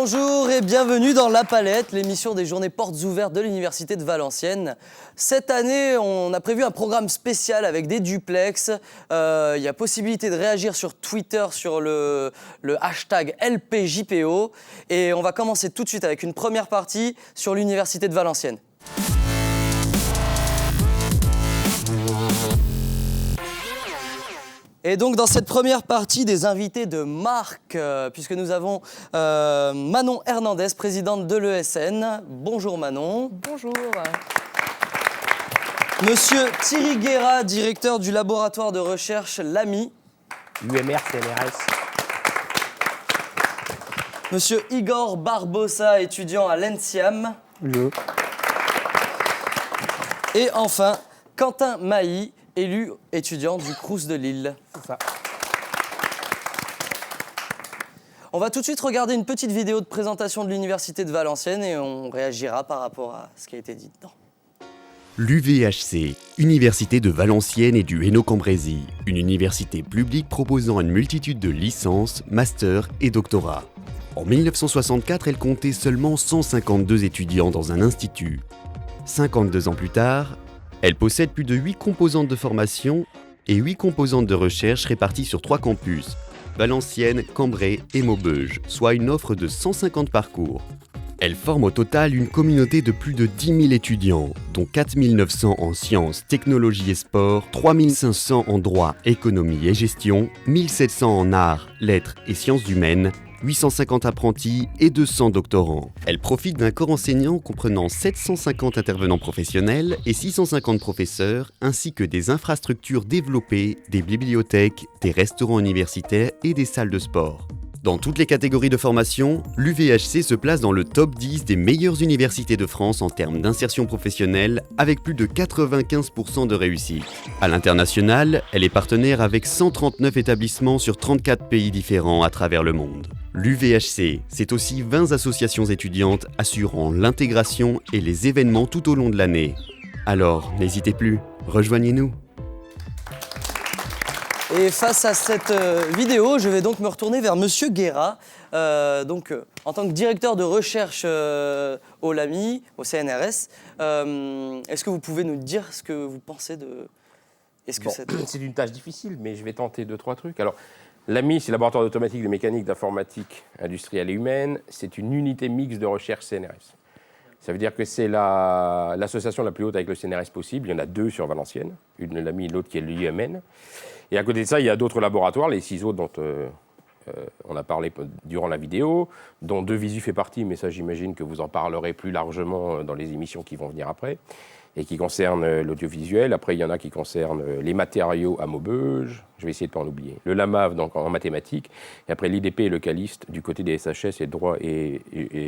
Bonjour et bienvenue dans La Palette, l'émission des journées portes ouvertes de l'Université de Valenciennes. Cette année, on a prévu un programme spécial avec des duplex. Il y a possibilité de réagir sur Twitter sur le hashtag LPJPO. Et on va commencer tout de suite avec une première partie sur l'Université de Valenciennes. Et donc dans cette première partie, des invités de marque, puisque nous avons Manon Hernandez, présidente de l'ESN. Bonjour Manon. Bonjour. Monsieur Thierry Guérat, directeur du laboratoire de recherche LAMI. UMR CNRS. Monsieur Igor Barbosa, étudiant à l'ENSIAM. Et enfin, Quentin Mailly, élu étudiant du Crous de Lille. C'est ça. On va tout de suite regarder une petite vidéo de présentation de l'Université de Valenciennes et on réagira par rapport à ce qui a été dit dedans. L'UVHC, Université de Valenciennes et du Hainaut-Cambrésis, une université publique proposant une multitude de licences, masters et doctorats. En 1964, elle comptait seulement 152 étudiants dans un institut. 52 ans plus tard, elle possède plus de 8 composantes de formation et 8 composantes de recherche réparties sur 3 campus, Valenciennes, Cambrai et Maubeuge, soit une offre de 150 parcours. Elle forme au total une communauté de plus de 10 000 étudiants, dont 4 900 en sciences, technologies et sports, 3 500 en droit, économie et gestion, 1 700 en arts, lettres et sciences humaines, 850 apprentis et 200 doctorants. Elle profite d'un corps enseignant comprenant 750 intervenants professionnels et 650 professeurs, ainsi que des infrastructures développées, des bibliothèques, des restaurants universitaires et des salles de sport. Dans toutes les catégories de formation, l'UVHC se place dans le top 10 des meilleures universités de France en termes d'insertion professionnelle, avec plus de 95% de réussite. À l'international, elle est partenaire avec 139 établissements sur 34 pays différents à travers le monde. L'UVHC, c'est aussi 20 associations étudiantes assurant l'intégration et les événements tout au long de l'année. Alors, n'hésitez plus, rejoignez-nous. Et face à cette vidéo, je vais donc me retourner vers Monsieur Guérat, en tant que directeur de recherche au LAMI, au CNRS. Est-ce que vous pouvez nous dire ce que vous pensez de... C'est une tâche difficile, mais je vais tenter 2-3 trucs. Alors, l'AMI, c'est le laboratoire d'automatique, de mécanique, d'informatique industrielle et humaine. C'est une unité mixte de recherche CNRS. Ça veut dire que c'est l'association la plus haute avec le CNRS possible. Il y en a 2 sur Valenciennes, une l'AMI et l'autre qui est l'UMN. Et à côté de ça, il y a d'autres laboratoires, les 6 autres dont on a parlé durant la vidéo, dont 2 Visu fait partie, mais ça j'imagine que vous en parlerez plus largement dans les émissions qui vont venir après, et qui concernent l'audiovisuel. Après, il y en a qui concernent les matériaux à Maubeuge, je vais essayer de ne pas en oublier. Le LAMAV, donc en mathématiques, et après l'IDP et le CALIST du côté des SHS et droit et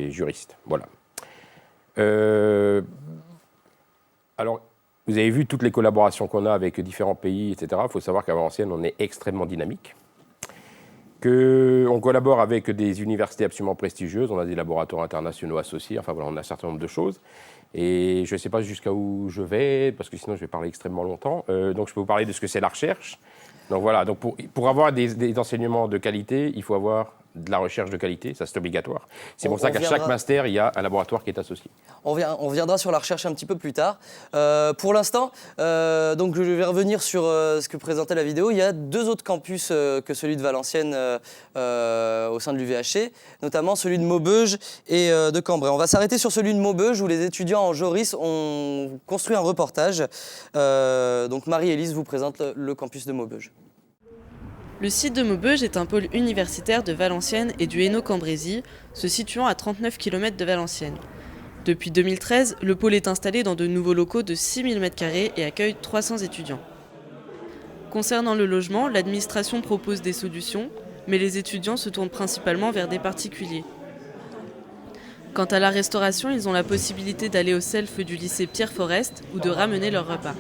juriste. Voilà. Alors, vous avez vu toutes les collaborations qu'on a avec différents pays, etc. Il faut savoir qu'à Valenciennes, on est extrêmement dynamique. On collabore avec des universités absolument prestigieuses. On a des laboratoires internationaux associés. Enfin voilà, on a un certain nombre de choses. Et je ne sais pas jusqu'à où je vais, parce que sinon je vais parler extrêmement longtemps. Donc je peux vous parler de ce que c'est la recherche. Donc voilà, donc pour avoir des enseignements de qualité, il faut avoir de la recherche de qualité, ça c'est obligatoire. C'est pour ça qu'à chaque master, il y a un laboratoire qui est associé. On reviendra sur la recherche un petit peu plus tard. Pour l'instant, donc je vais revenir sur ce que présentait la vidéo. Il y a 2 autres campus que celui de Valenciennes au sein de l'UVHC, notamment celui de Maubeuge et de Cambrai. On va s'arrêter sur celui de Maubeuge où les étudiants en Joris ont construit un reportage. Donc Marie-Élise vous présente le campus de Maubeuge. Le site de Maubeuge est un pôle universitaire de Valenciennes et du Hainaut-Cambrésis, se situant à 39 km de Valenciennes. Depuis 2013, le pôle est installé dans de nouveaux locaux de 6 000 m² et accueille 300 étudiants. Concernant le logement, l'administration propose des solutions, mais les étudiants se tournent principalement vers des particuliers. Quant à la restauration, ils ont la possibilité d'aller au self du lycée Pierre Forest ou de ramener leur repas.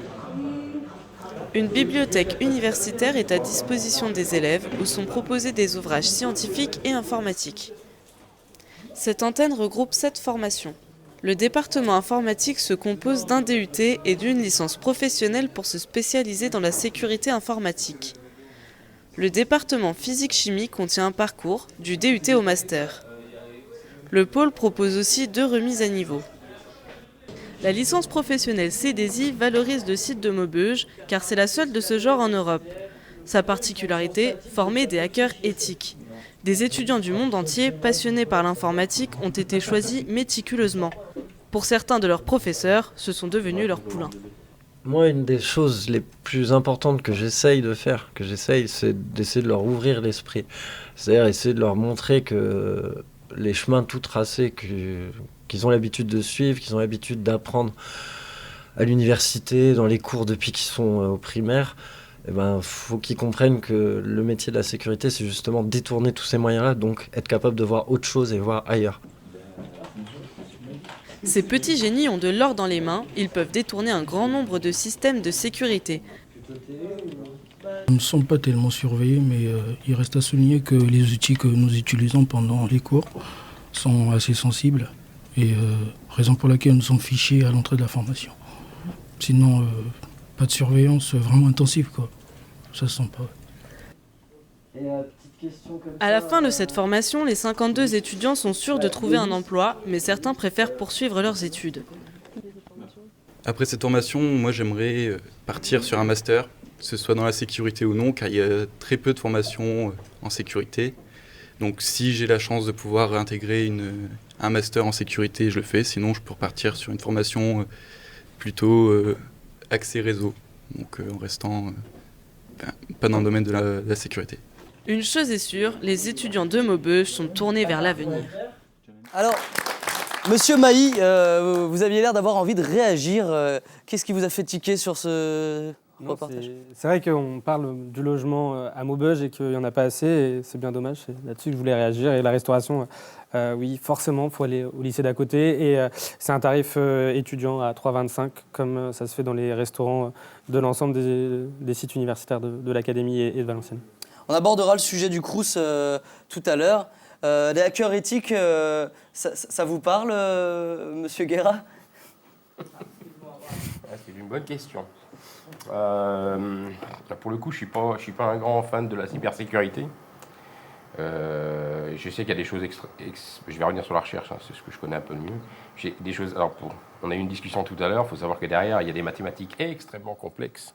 Une bibliothèque universitaire est à disposition des élèves où sont proposés des ouvrages scientifiques et informatiques. Cette antenne regroupe 7 formations. Le département informatique se compose d'un DUT et d'une licence professionnelle pour se spécialiser dans la sécurité informatique. Le département physique-chimie contient un parcours du DUT au master. Le pôle propose aussi 2 remises à niveau. La licence professionnelle CDSI valorise le site de Maubeuge car c'est la seule de ce genre en Europe. Sa particularité, former des hackers éthiques. Des étudiants du monde entier passionnés par l'informatique ont été choisis méticuleusement. Pour certains de leurs professeurs, ce sont devenus leurs poulains. Moi, une des choses les plus importantes que j'essaye de faire, c'est d'essayer de leur ouvrir l'esprit. C'est-à-dire essayer de leur montrer que les chemins tout tracés qu'ils ont l'habitude de suivre, qu'ils ont l'habitude d'apprendre à l'université, dans les cours depuis qu'ils sont au primaire, faut qu'ils comprennent que le métier de la sécurité, c'est justement détourner tous ces moyens-là, donc être capable de voir autre chose et voir ailleurs. Ces petits génies ont de l'or dans les mains, ils peuvent détourner un grand nombre de systèmes de sécurité. Nous ne sommes pas tellement surveillés, mais il reste à souligner que les outils que nous utilisons pendant les cours sont assez sensibles, et raison pour laquelle nous sommes fichés à l'entrée de la formation. Sinon, pas de surveillance vraiment intensive, quoi. Ça se sent pas. À la fin de cette formation, les 52 étudiants sont sûrs de trouver un emploi, mais certains préfèrent poursuivre leurs études. Après cette formation, moi j'aimerais partir sur un master, que ce soit dans la sécurité ou non, car il y a très peu de formations en sécurité. Donc si j'ai la chance de pouvoir intégrer un master en sécurité, je le fais. Sinon, je peux repartir sur une formation plutôt axée réseau, donc en restant pas dans le domaine de la sécurité. Une chose est sûre, les étudiants de Maubeuge sont tournés vers l'avenir. Alors, Monsieur Mailly, vous aviez l'air d'avoir envie de réagir. Qu'est-ce qui vous a fait tiquer sur ce reportage ? C'est vrai qu'on parle du logement à Maubeuge et qu'il n'y en a pas assez, et c'est bien dommage. C'est là-dessus que je voulais réagir. Et la restauration, oui, forcément, il faut aller au lycée d'à côté. Et c'est un tarif étudiant à 3,25, comme ça se fait dans les restaurants de l'ensemble des sites universitaires de l'Académie et de Valenciennes. On abordera le sujet du Crous tout à l'heure. Les hackers éthiques, ça vous parle, Monsieur Guerra ? C'est une bonne question. Pour le coup, je suis pas un grand fan de la cybersécurité. Je sais qu'il y a des choses je vais revenir sur la recherche, hein, c'est ce que je connais un peu mieux. J'ai des choses. Alors, on a eu une discussion tout à l'heure. Il faut savoir que derrière, il y a des mathématiques extrêmement complexes.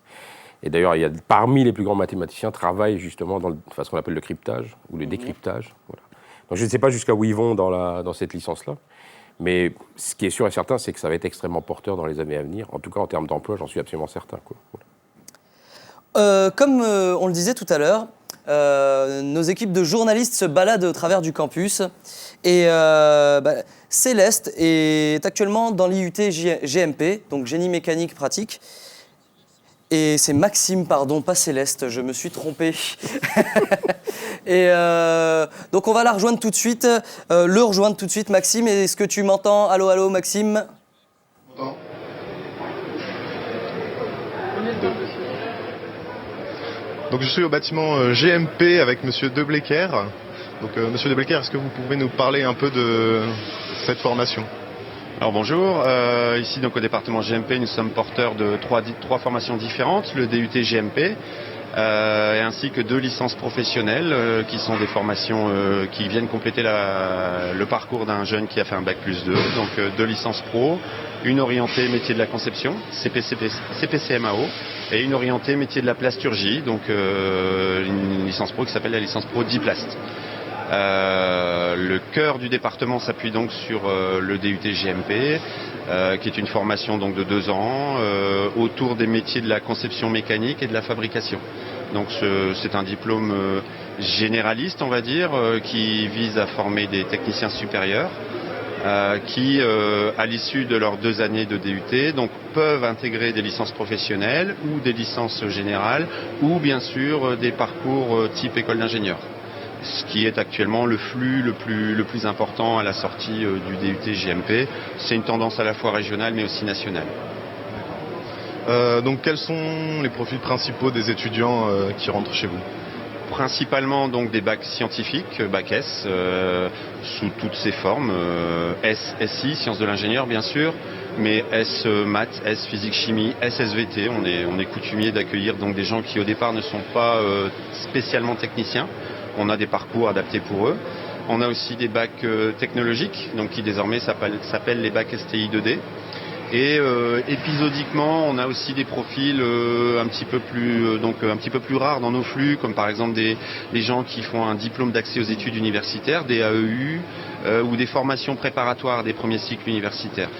Et d'ailleurs, parmi les plus grands mathématiciens travaillent justement dans ce qu'on appelle le cryptage ou le décryptage. Voilà. Donc je ne sais pas jusqu'à où ils vont dans cette licence-là. Mais ce qui est sûr et certain, c'est que ça va être extrêmement porteur dans les années à venir. En tout cas, en termes d'emploi, j'en suis absolument certain, quoi. Voilà. Comme on le disait tout à l'heure, nos équipes de journalistes se baladent au travers du campus. Et Céleste est actuellement dans l'IUT GMP, donc génie mécanique pratique. Et c'est Maxime, pardon, pas Céleste, je me suis trompé. Et donc on va la rejoindre tout de suite, Maxime. Est-ce que tu m'entends ? Allô, allô, Maxime ? Donc je suis au bâtiment GMP avec Monsieur Deblecker. Donc Monsieur Deblecker, est-ce que vous pouvez nous parler un peu de cette formation ? Alors bonjour, ici donc au département GMP, nous sommes porteurs de trois formations différentes, le DUT GMP, ainsi que 2 licences professionnelles qui sont des formations qui viennent compléter le parcours d'un jeune qui a fait un bac+2, donc 2 licences pro, une orientée métier de la conception, CPCMAO, et une orientée métier de la plasturgie, donc une licence pro qui s'appelle la licence pro Diplast. Le cœur du département s'appuie donc sur le DUT GMP, qui est une formation donc de 2 ans autour des métiers de la conception mécanique et de la fabrication. Donc c'est un diplôme généraliste, on va dire, qui vise à former des techniciens supérieurs qui, à l'issue de leurs 2 années de DUT, donc peuvent intégrer des licences professionnelles ou des licences générales ou bien sûr des parcours type école d'ingénieur. Ce qui est actuellement le flux le plus important à la sortie du DUT GMP. C'est une tendance à la fois régionale mais aussi nationale. Donc quels sont les profils principaux des étudiants qui rentrent chez vous ? Principalement donc des bacs scientifiques, bac S, sous toutes ses formes, S, SI, sciences de l'ingénieur bien sûr, mais S maths, S physique chimie, S SVT. On est coutumier d'accueillir donc des gens qui au départ ne sont pas spécialement techniciens. On a des parcours adaptés pour eux. On a aussi des bacs technologiques, donc qui désormais s'appellent les bacs STI 2D. Et épisodiquement, on a aussi des profils un petit peu plus rares dans nos flux, comme par exemple des gens qui font un diplôme d'accès aux études universitaires, des AEU, ou des formations préparatoires des premiers cycles universitaires.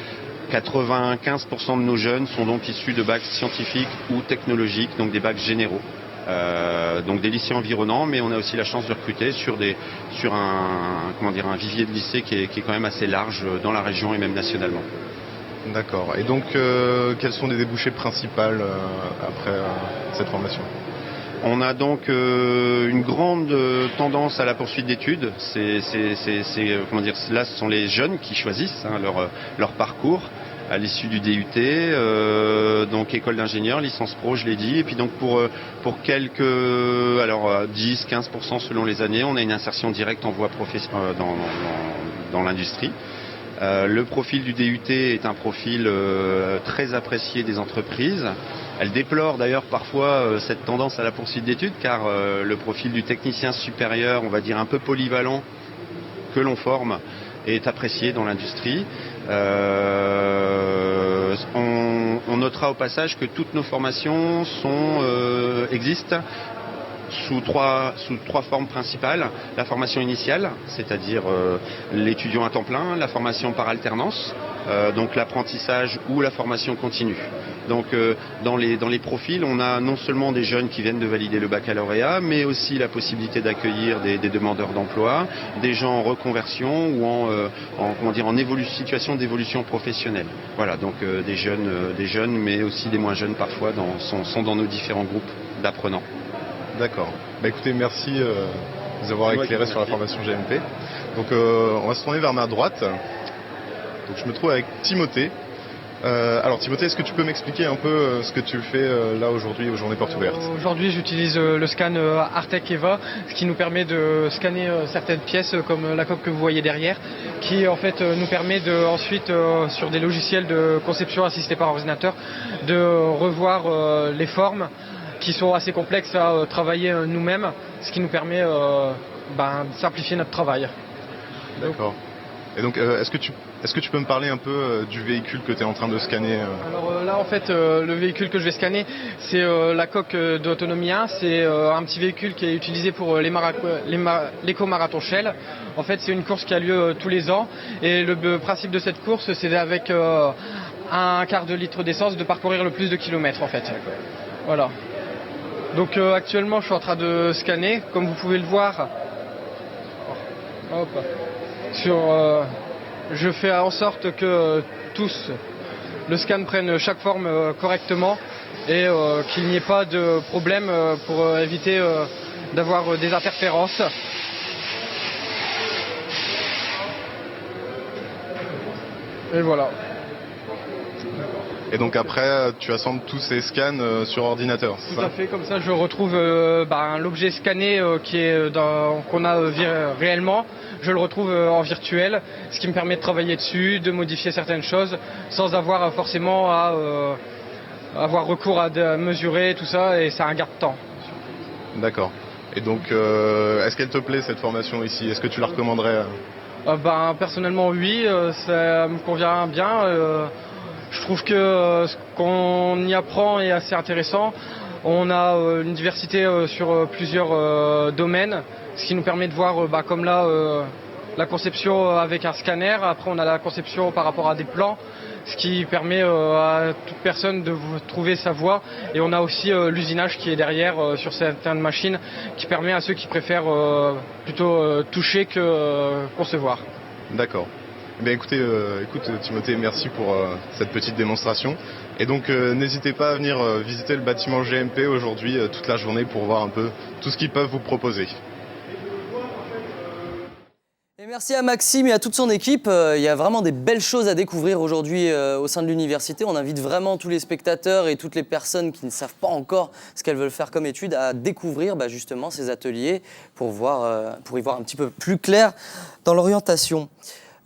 95% de nos jeunes sont donc issus de bacs scientifiques ou technologiques, donc des bacs généraux. Donc des lycées environnants, mais on a aussi la chance de recruter sur un vivier de lycées qui est quand même assez large dans la région et même nationalement. D'accord. Et donc, quels sont les débouchés principaux après cette formation ? On a donc une grande tendance à la poursuite d'études. Là, ce sont les jeunes qui choisissent leur parcours à l'issue du DUT, donc école d'ingénieur, licence pro, je l'ai dit. Et puis donc pour quelques, 10-15% selon les années, on a une insertion directe en voie professionnelle dans l'industrie. Le profil du DUT est un profil très apprécié des entreprises. Elles déplorent d'ailleurs parfois cette tendance à la poursuite d'études, car le profil du technicien supérieur, on va dire un peu polyvalent, que l'on forme, est apprécié dans l'industrie. On notera au passage que toutes nos formations existent sous trois formes principales. La formation initiale, c'est-à-dire l'étudiant à temps plein, la formation par alternance, donc l'apprentissage ou la formation continue. Donc dans les profils, on a non seulement des jeunes qui viennent de valider le baccalauréat, mais aussi la possibilité d'accueillir des demandeurs d'emploi, des gens en reconversion ou en situation d'évolution professionnelle. Voilà, donc des jeunes, mais aussi des moins jeunes parfois sont dans nos différents groupes d'apprenants. D'accord. Écoutez, merci de nous avoir éclairé sur la formation GMP. Donc on va se tourner vers ma droite. Donc je me trouve avec Timothée. Alors Timothée, est-ce que tu peux m'expliquer un peu ce que tu fais là aujourd'hui aux Journées Portes Ouvertes ? Aujourd'hui, j'utilise le scan Artec EVA, ce qui nous permet de scanner certaines pièces comme la coque que vous voyez derrière, qui en fait nous permet ensuite sur des logiciels de conception assistés par ordinateur de revoir les formes qui sont assez complexes à travailler nous-mêmes, ce qui nous permet de simplifier notre travail. D'accord. Et donc, est-ce que tu peux me parler un peu du véhicule que tu es en train de scanner Alors là, en fait, le véhicule que je vais scanner, c'est la coque d'Autonomie 1. C'est un petit véhicule qui est utilisé pour l'éco-marathon Shell. En fait, c'est une course qui a lieu tous les ans. Et le principe de cette course, c'est avec un quart de litre d'essence de parcourir le plus de kilomètres, en fait. Voilà. Donc actuellement, je suis en train de scanner. Comme vous pouvez le voir, je fais en sorte que tous le scan prenne chaque forme correctement et qu'il n'y ait pas de problème pour éviter d'avoir des interférences. Et voilà. Et donc après, tu assembles tous ces scans sur ordinateur, c'est ça ? Tout à fait, comme ça je retrouve l'objet scanné qu'on a réellement, je le retrouve en virtuel, ce qui me permet de travailler dessus, de modifier certaines choses, sans avoir forcément à avoir recours à mesurer tout ça, et c'est un gain de temps. D'accord. Et donc, est-ce qu'elle te plaît cette formation ici ? Est-ce que tu la recommanderais ? Personnellement oui, ça me convient bien. Je trouve que ce qu'on y apprend est assez intéressant. On a une diversité sur plusieurs domaines, ce qui nous permet de voir, comme là, la conception avec un scanner. Après, on a la conception par rapport à des plans, ce qui permet à toute personne de trouver sa voie. Et on a aussi l'usinage qui est derrière sur certaines machines, qui permet à ceux qui préfèrent plutôt toucher que concevoir. D'accord. Écoute Timothée, merci pour cette petite démonstration. Et donc n'hésitez pas à venir visiter le bâtiment GMP aujourd'hui toute la journée pour voir un peu tout ce qu'ils peuvent vous proposer. Et merci à Maxime et à toute son équipe. Il y a vraiment des belles choses à découvrir aujourd'hui au sein de l'université. On invite vraiment tous les spectateurs et toutes les personnes qui ne savent pas encore ce qu'elles veulent faire comme études à découvrir justement ces ateliers pour y voir un petit peu plus clair dans l'orientation.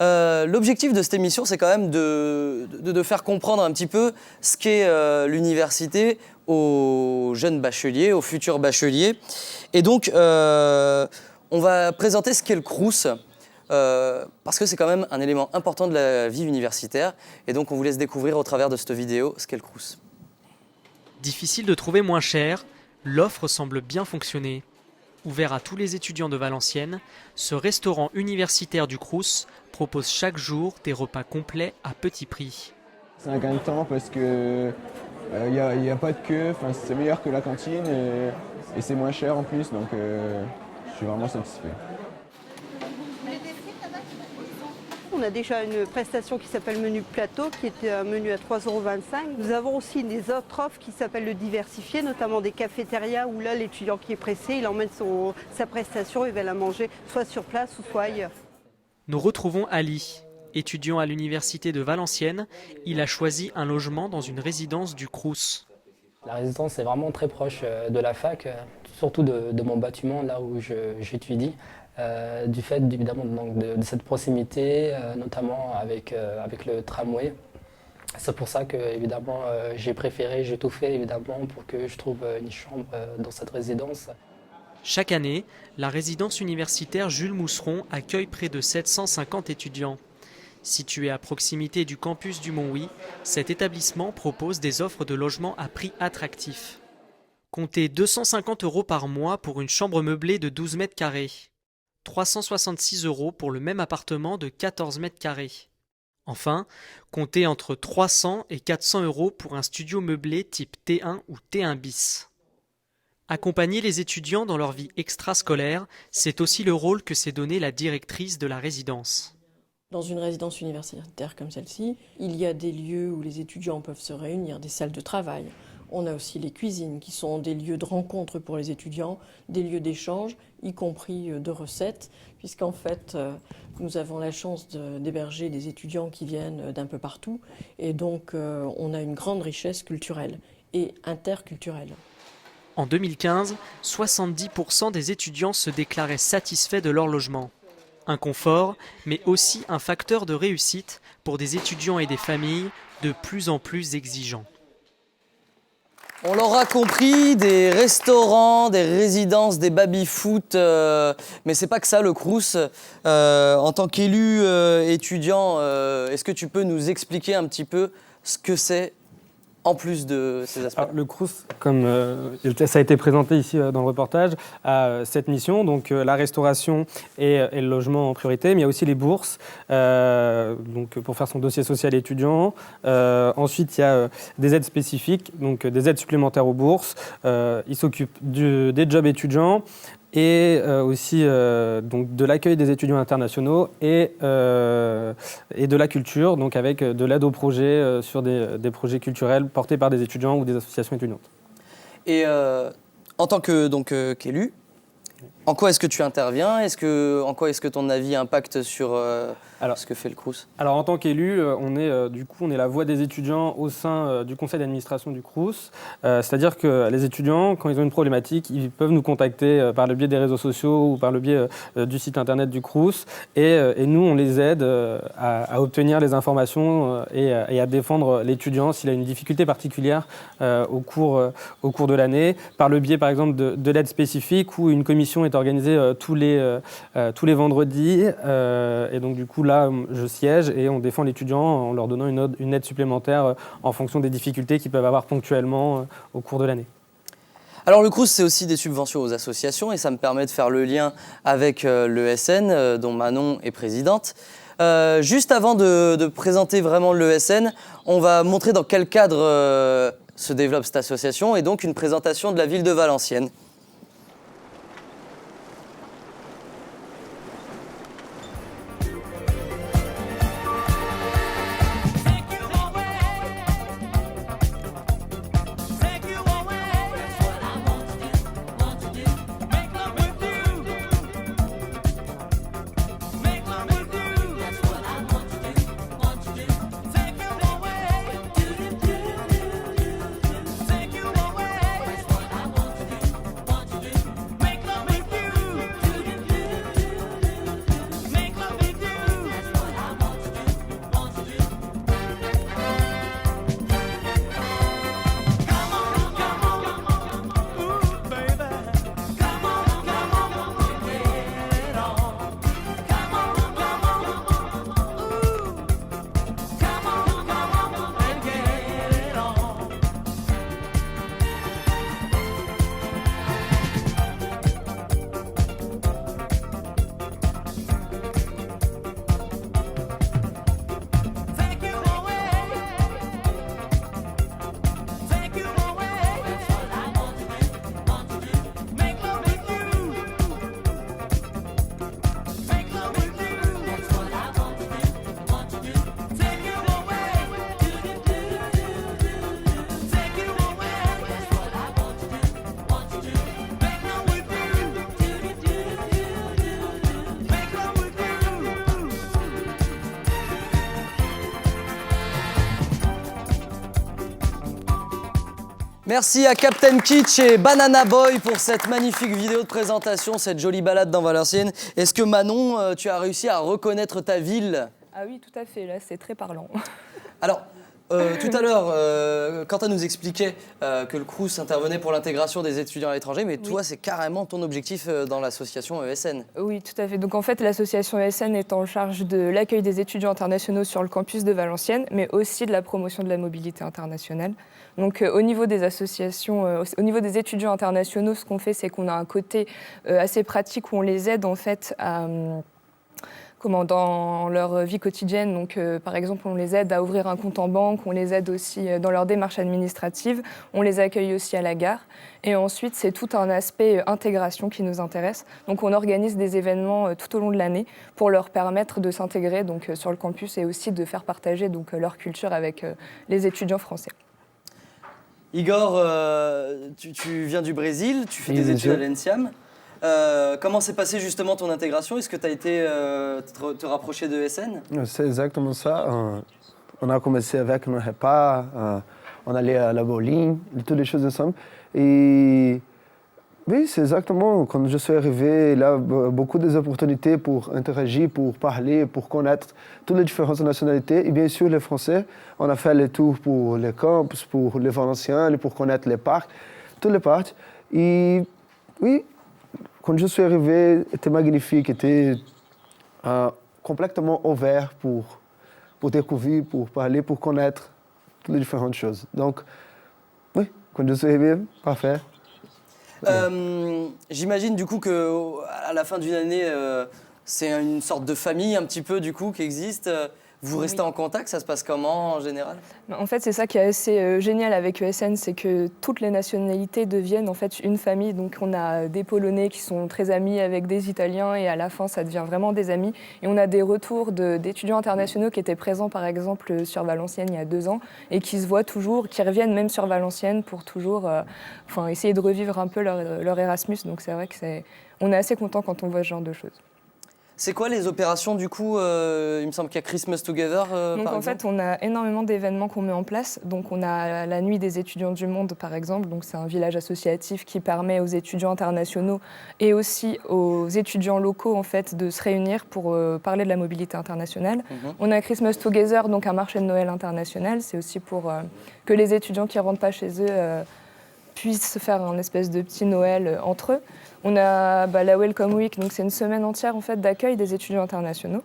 L'objectif de cette émission, c'est quand même de faire comprendre un petit peu ce qu'est l'université aux jeunes bacheliers, aux futurs bacheliers. Et donc, On va présenter ce qu'est le Crous, parce que c'est quand même un élément important de la vie universitaire. Et donc on vous laisse découvrir au travers de cette vidéo ce qu'est le Crous. Difficile de trouver moins cher, l'offre semble bien fonctionner. Ouvert à tous les étudiants de Valenciennes, ce restaurant universitaire du Crous propose chaque jour des repas complets à petit prix. C'est un gain de temps parce que y a pas de queue, c'est meilleur que la cantine et c'est moins cher en plus, donc je suis vraiment satisfait. On a déjà une prestation qui s'appelle menu plateau, qui est un menu à 3,25 €. Nous avons aussi des autres offres qui s'appellent le diversifié, notamment des cafétérias où là l'étudiant qui est pressé, il emmène sa prestation et va la manger soit sur place ou soit ailleurs. Nous retrouvons Ali. Étudiant à l'université de Valenciennes, il a choisi un logement dans une résidence du Crous. La résidence est vraiment très proche de la fac, surtout de mon bâtiment, là où j'étudie. Du fait évidemment de cette proximité, notamment avec le tramway. C'est pour ça que évidemment j'ai tout fait évidemment pour que je trouve une chambre dans cette résidence. Chaque année, la résidence universitaire Jules Mousseron accueille près de 750 étudiants. Situé à proximité du campus du Mont-Oui, cet établissement propose des offres de logement à prix attractif. Comptez 250 € par mois pour une chambre meublée de 12 mètres carrés. 366 € pour le même appartement de 14 mètres carrés. Enfin, comptez entre 300 et 400 € pour un studio meublé type T1 ou T1 bis. Accompagner les étudiants dans leur vie extrascolaire, c'est aussi le rôle que s'est donné la directrice de la résidence. Dans une résidence universitaire comme celle-ci, il y a des lieux où les étudiants peuvent se réunir, des salles de travail. On a aussi les cuisines qui sont des lieux de rencontre pour les étudiants, des lieux d'échange, y compris de recettes, puisqu'en fait, nous avons la chance d'héberger des étudiants qui viennent d'un peu partout. Et donc, on a une grande richesse culturelle et interculturelle. En 2015, 70% des étudiants se déclaraient satisfaits de leur logement. Un confort, mais aussi un facteur de réussite pour des étudiants et des familles de plus en plus exigeants. On l'aura compris, des restaurants, des résidences, des baby-foot, mais c'est pas que ça le Crous. En tant qu'élu étudiant, est-ce que tu peux nous expliquer un petit peu ce que c'est en plus de ces aspects? Alors, le Crous, comme ça a été présenté ici dans le reportage, a cette mission, donc la restauration et le logement en priorité, mais il y a aussi les bourses, donc pour faire son dossier social étudiant. Ensuite, il y a des aides spécifiques, donc des aides supplémentaires aux bourses. Il s'occupe des jobs étudiants et aussi donc de l'accueil des étudiants internationaux et de la culture, donc avec de l'aide aux projets sur des projets culturels portés par des étudiants ou des associations étudiantes. Et en tant qu'élu, en quoi est-ce que tu interviens? En quoi est-ce que ton avis impacte sur ce que fait le Crous? Alors en tant qu'élu, on est la voix des étudiants au sein du conseil d'administration du Crous. C'est-à-dire que les étudiants, quand ils ont une problématique, ils peuvent nous contacter par le biais des réseaux sociaux ou par le biais du site internet du Crous. Et nous, on les aide à obtenir les informations et à défendre l'étudiant s'il a une difficulté particulière au cours de l'année, par le biais par exemple de l'aide spécifique où une commission est organisée tous les vendredis. Et donc du coup là, je siège et on défend l'étudiant en leur donnant une aide supplémentaire en fonction des difficultés qu'ils peuvent avoir ponctuellement au cours de l'année. Alors le Crous, c'est aussi des subventions aux associations et ça me permet de faire le lien avec l'ESN, dont Manon est présidente. Juste avant de présenter vraiment l'ESN, on va montrer dans quel cadre se développe cette association et donc une présentation de la ville de Valenciennes. Merci à Captain Kitsch et Banana Boy pour cette magnifique vidéo de présentation, cette jolie balade dans Valenciennes. Est-ce que Manon, tu as réussi à reconnaître ta ville? Ah oui, tout à fait, là c'est très parlant. Alors, tout à l'heure, Quentin nous expliquait que le Crous intervenait pour l'intégration des étudiants à l'étranger, mais toi, c'est carrément ton objectif dans l'association ESN. Oui, tout à fait. Donc en fait, l'association ESN est en charge de l'accueil des étudiants internationaux sur le campus de Valenciennes, mais aussi de la promotion de la mobilité internationale. Donc au niveau des associations, au niveau des étudiants internationaux, ce qu'on fait, c'est qu'on a un côté assez pratique où on les aide en fait à... dans leur vie quotidienne. Donc, par exemple, on les aide à ouvrir un compte en banque, on les aide aussi dans leurs démarches administratives, on les accueille aussi à la gare. Et ensuite, c'est tout un aspect intégration qui nous intéresse. Donc, on organise des événements tout au long de l'année pour leur permettre de s'intégrer sur le campus et aussi de faire partager leur culture avec les étudiants français. Igor, tu viens du Brésil, tu fais des études à l'ENSIAM. Comment s'est passée justement ton intégration? Est-ce que tu as été te rapprocher de ESN? C'est exactement ça. On a commencé avec nos repas, on allait à la bowling, toutes les choses ensemble. Et oui, c'est exactement quand je suis arrivé, là, beaucoup d'opportunités pour interagir, pour parler, pour connaître toutes les différentes nationalités. Et bien sûr, les Français, on a fait le tour pour les campus, pour les Valenciens, pour connaître les parcs, tous les parcs. Et oui, quand je suis arrivé, c'était magnifique, était complètement ouvert pour découvrir, pour parler, pour connaître toutes les différentes choses. Donc, oui, quand je suis arrivé, parfait. J'imagine du coup qu'à la fin d'une année, c'est une sorte de famille un petit peu du coup qui existe. Vous restez en contact, ça se passe comment en général? En fait, c'est ça qui est assez génial avec ESN, c'est que toutes les nationalités deviennent en fait une famille. Donc on a des Polonais qui sont très amis avec des Italiens et à la fin, ça devient vraiment des amis. Et on a des retours d'étudiants internationaux qui étaient présents par exemple sur Valenciennes il y a 2 ans et qui se voient toujours, qui reviennent même sur Valenciennes pour toujours essayer de revivre un peu leur Erasmus. Donc c'est vrai qu'on est assez content quand on voit ce genre de choses. C'est quoi les opérations du coup? Il me semble qu'il y a Christmas Together Donc par en exemple. fait, on a énormément d'événements qu'on met en place. Donc on a la nuit des étudiants du monde par exemple. Donc c'est un village associatif qui permet aux étudiants internationaux et aussi aux étudiants locaux en fait de se réunir pour parler de la mobilité internationale. On a Christmas Together, donc un marché de Noël international. C'est aussi pour que les étudiants qui ne rentrent pas chez eux puissent faire un espèce de petit Noël entre eux. On a la Welcome Week, donc c'est une semaine entière en fait, d'accueil des étudiants internationaux.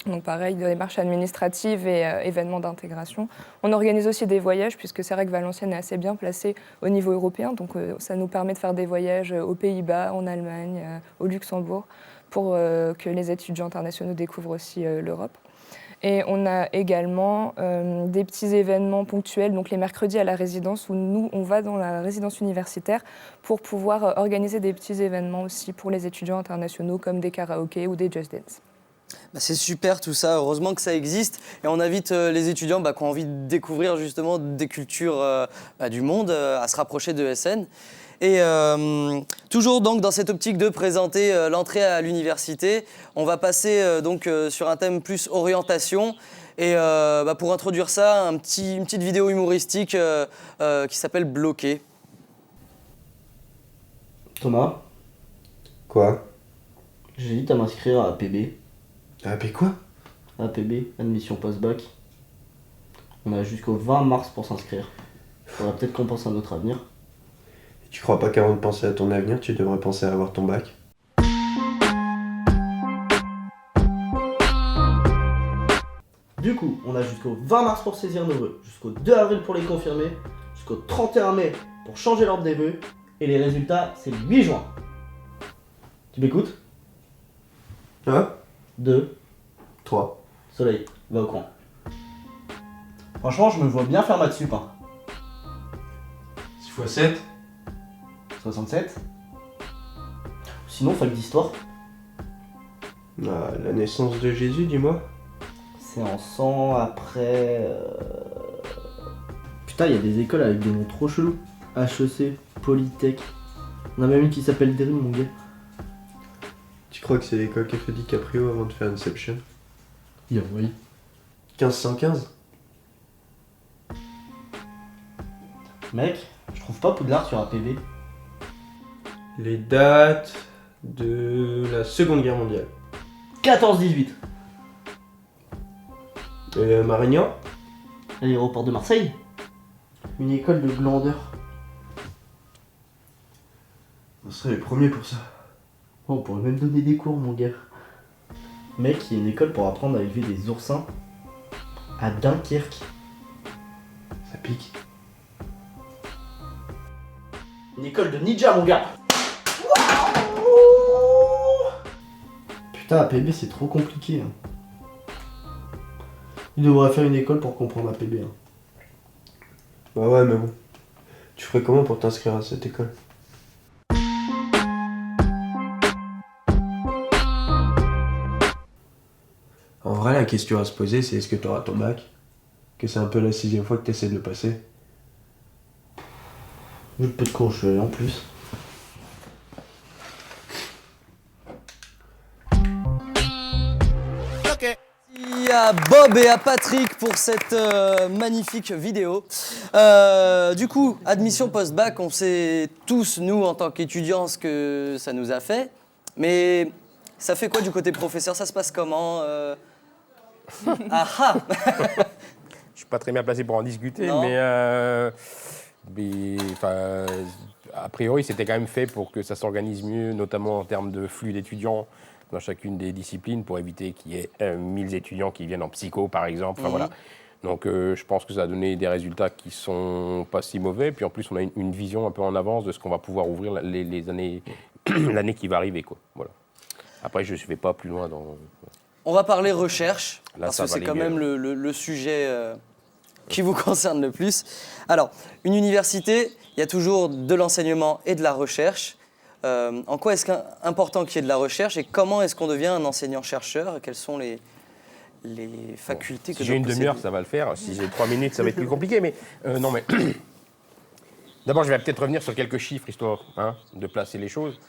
Donc pareil, des démarches administratives et événements d'intégration. On organise aussi des voyages, puisque c'est vrai que Valenciennes est assez bien placée au niveau européen. Donc ça nous permet de faire des voyages aux Pays-Bas, en Allemagne, au Luxembourg, pour que les étudiants internationaux découvrent aussi l'Europe. Et on a également des petits événements ponctuels, donc les mercredis à la résidence, où nous, on va dans la résidence universitaire pour pouvoir organiser des petits événements aussi pour les étudiants internationaux, comme des karaokés ou des Just Dance. C'est super tout ça, heureusement que ça existe. Et on invite les étudiants qui ont envie de découvrir justement des cultures du monde à se rapprocher de ESN. Et toujours donc dans cette optique de présenter l'entrée à l'université, on va passer sur un thème plus orientation. Et pour introduire ça, une petite vidéo humoristique qui s'appelle Bloqué. Thomas? Quoi? J'hésite à m'inscrire à APB. AP quoi? APB, admission post-bac. On a jusqu'au 20 mars pour s'inscrire. Faudrait peut-être qu'on pense à notre avenir. Tu crois pas qu'avant de penser à ton avenir, tu devrais penser à avoir ton bac? Du coup, on a jusqu'au 20 mars pour saisir nos vœux, jusqu'au 2 avril pour les confirmer, jusqu'au 31 mai pour changer l'ordre des vœux, et les résultats, c'est le 8 juin. Tu m'écoutes? 1, 2, 3. Soleil, va au coin. Franchement, je me vois bien faire maths sup. 6 x 7. 67. Sinon, fac d'histoire. La naissance de Jésus, dis-moi. C'est en 100 après... Putain, il y a des écoles avec des noms trop chelous. HEC, Polytech. On a même une qui s'appelle Derry, mon gars. Tu crois que c'est l'école qu'a fait DiCaprio avant de faire Inception? Yeah, oui. 1515. Mec, je trouve pas Poudlard sur APB. Les dates de la Seconde Guerre mondiale. 14-18. Marignan. L'aéroport de Marseille. Une école de glandeurs. On serait les premiers pour ça. Oh, on pourrait même donner des cours, mon gars. Mec, il y a une école pour apprendre à élever des oursins à Dunkerque. Ça pique. Une école de ninja, mon gars. Putain, APB, c'est trop compliqué. Hein. Il devrait faire une école pour comprendre APB. Hein. Bah ouais, mais bon. Tu ferais comment pour t'inscrire à cette école? En vrai, la question à se poser, c'est est-ce que tu auras ton bac? Que c'est un peu la 6e fois que tu essaies de le passer. Je peux te crocher en plus. Merci à Bob et à Patrick pour cette magnifique vidéo. Du coup, admission post-bac, on sait tous, nous, en tant qu'étudiants, ce que ça nous a fait. Mais ça fait quoi du côté professeur? Ça se passe comment Ah ah. Je suis pas très bien placé pour en discuter, Non. mais a priori, c'était quand même fait pour que ça s'organise mieux, notamment en termes de flux d'étudiants dans chacune des disciplines, pour éviter qu'il y ait 1000 étudiants qui viennent en psycho, par exemple. Enfin, voilà. Donc, je pense que ça a donné des résultats qui sont pas si mauvais. Puis en plus, on a une vision un peu en avance de ce qu'on va pouvoir ouvrir les années, l'année qui va arriver, quoi. Voilà. Après, je ne vais pas plus loin dans... On va parler recherche, Là, parce ça que va c'est aller quand mieux. même le sujet qui vous concerne le plus. Alors, une université, il y a toujours de l'enseignement et de la recherche. En quoi est-ce important qu'il y ait de la recherche et comment est-ce qu'on devient un enseignant-chercheur? Quelles sont les facultés que Si j'ai une doit demi-heure, posséder? ça va le faire. Si j'ai 3 minutes, ça va être plus compliqué. Mais non, mais d'abord, je vais peut-être revenir sur quelques chiffres, histoire de placer les choses.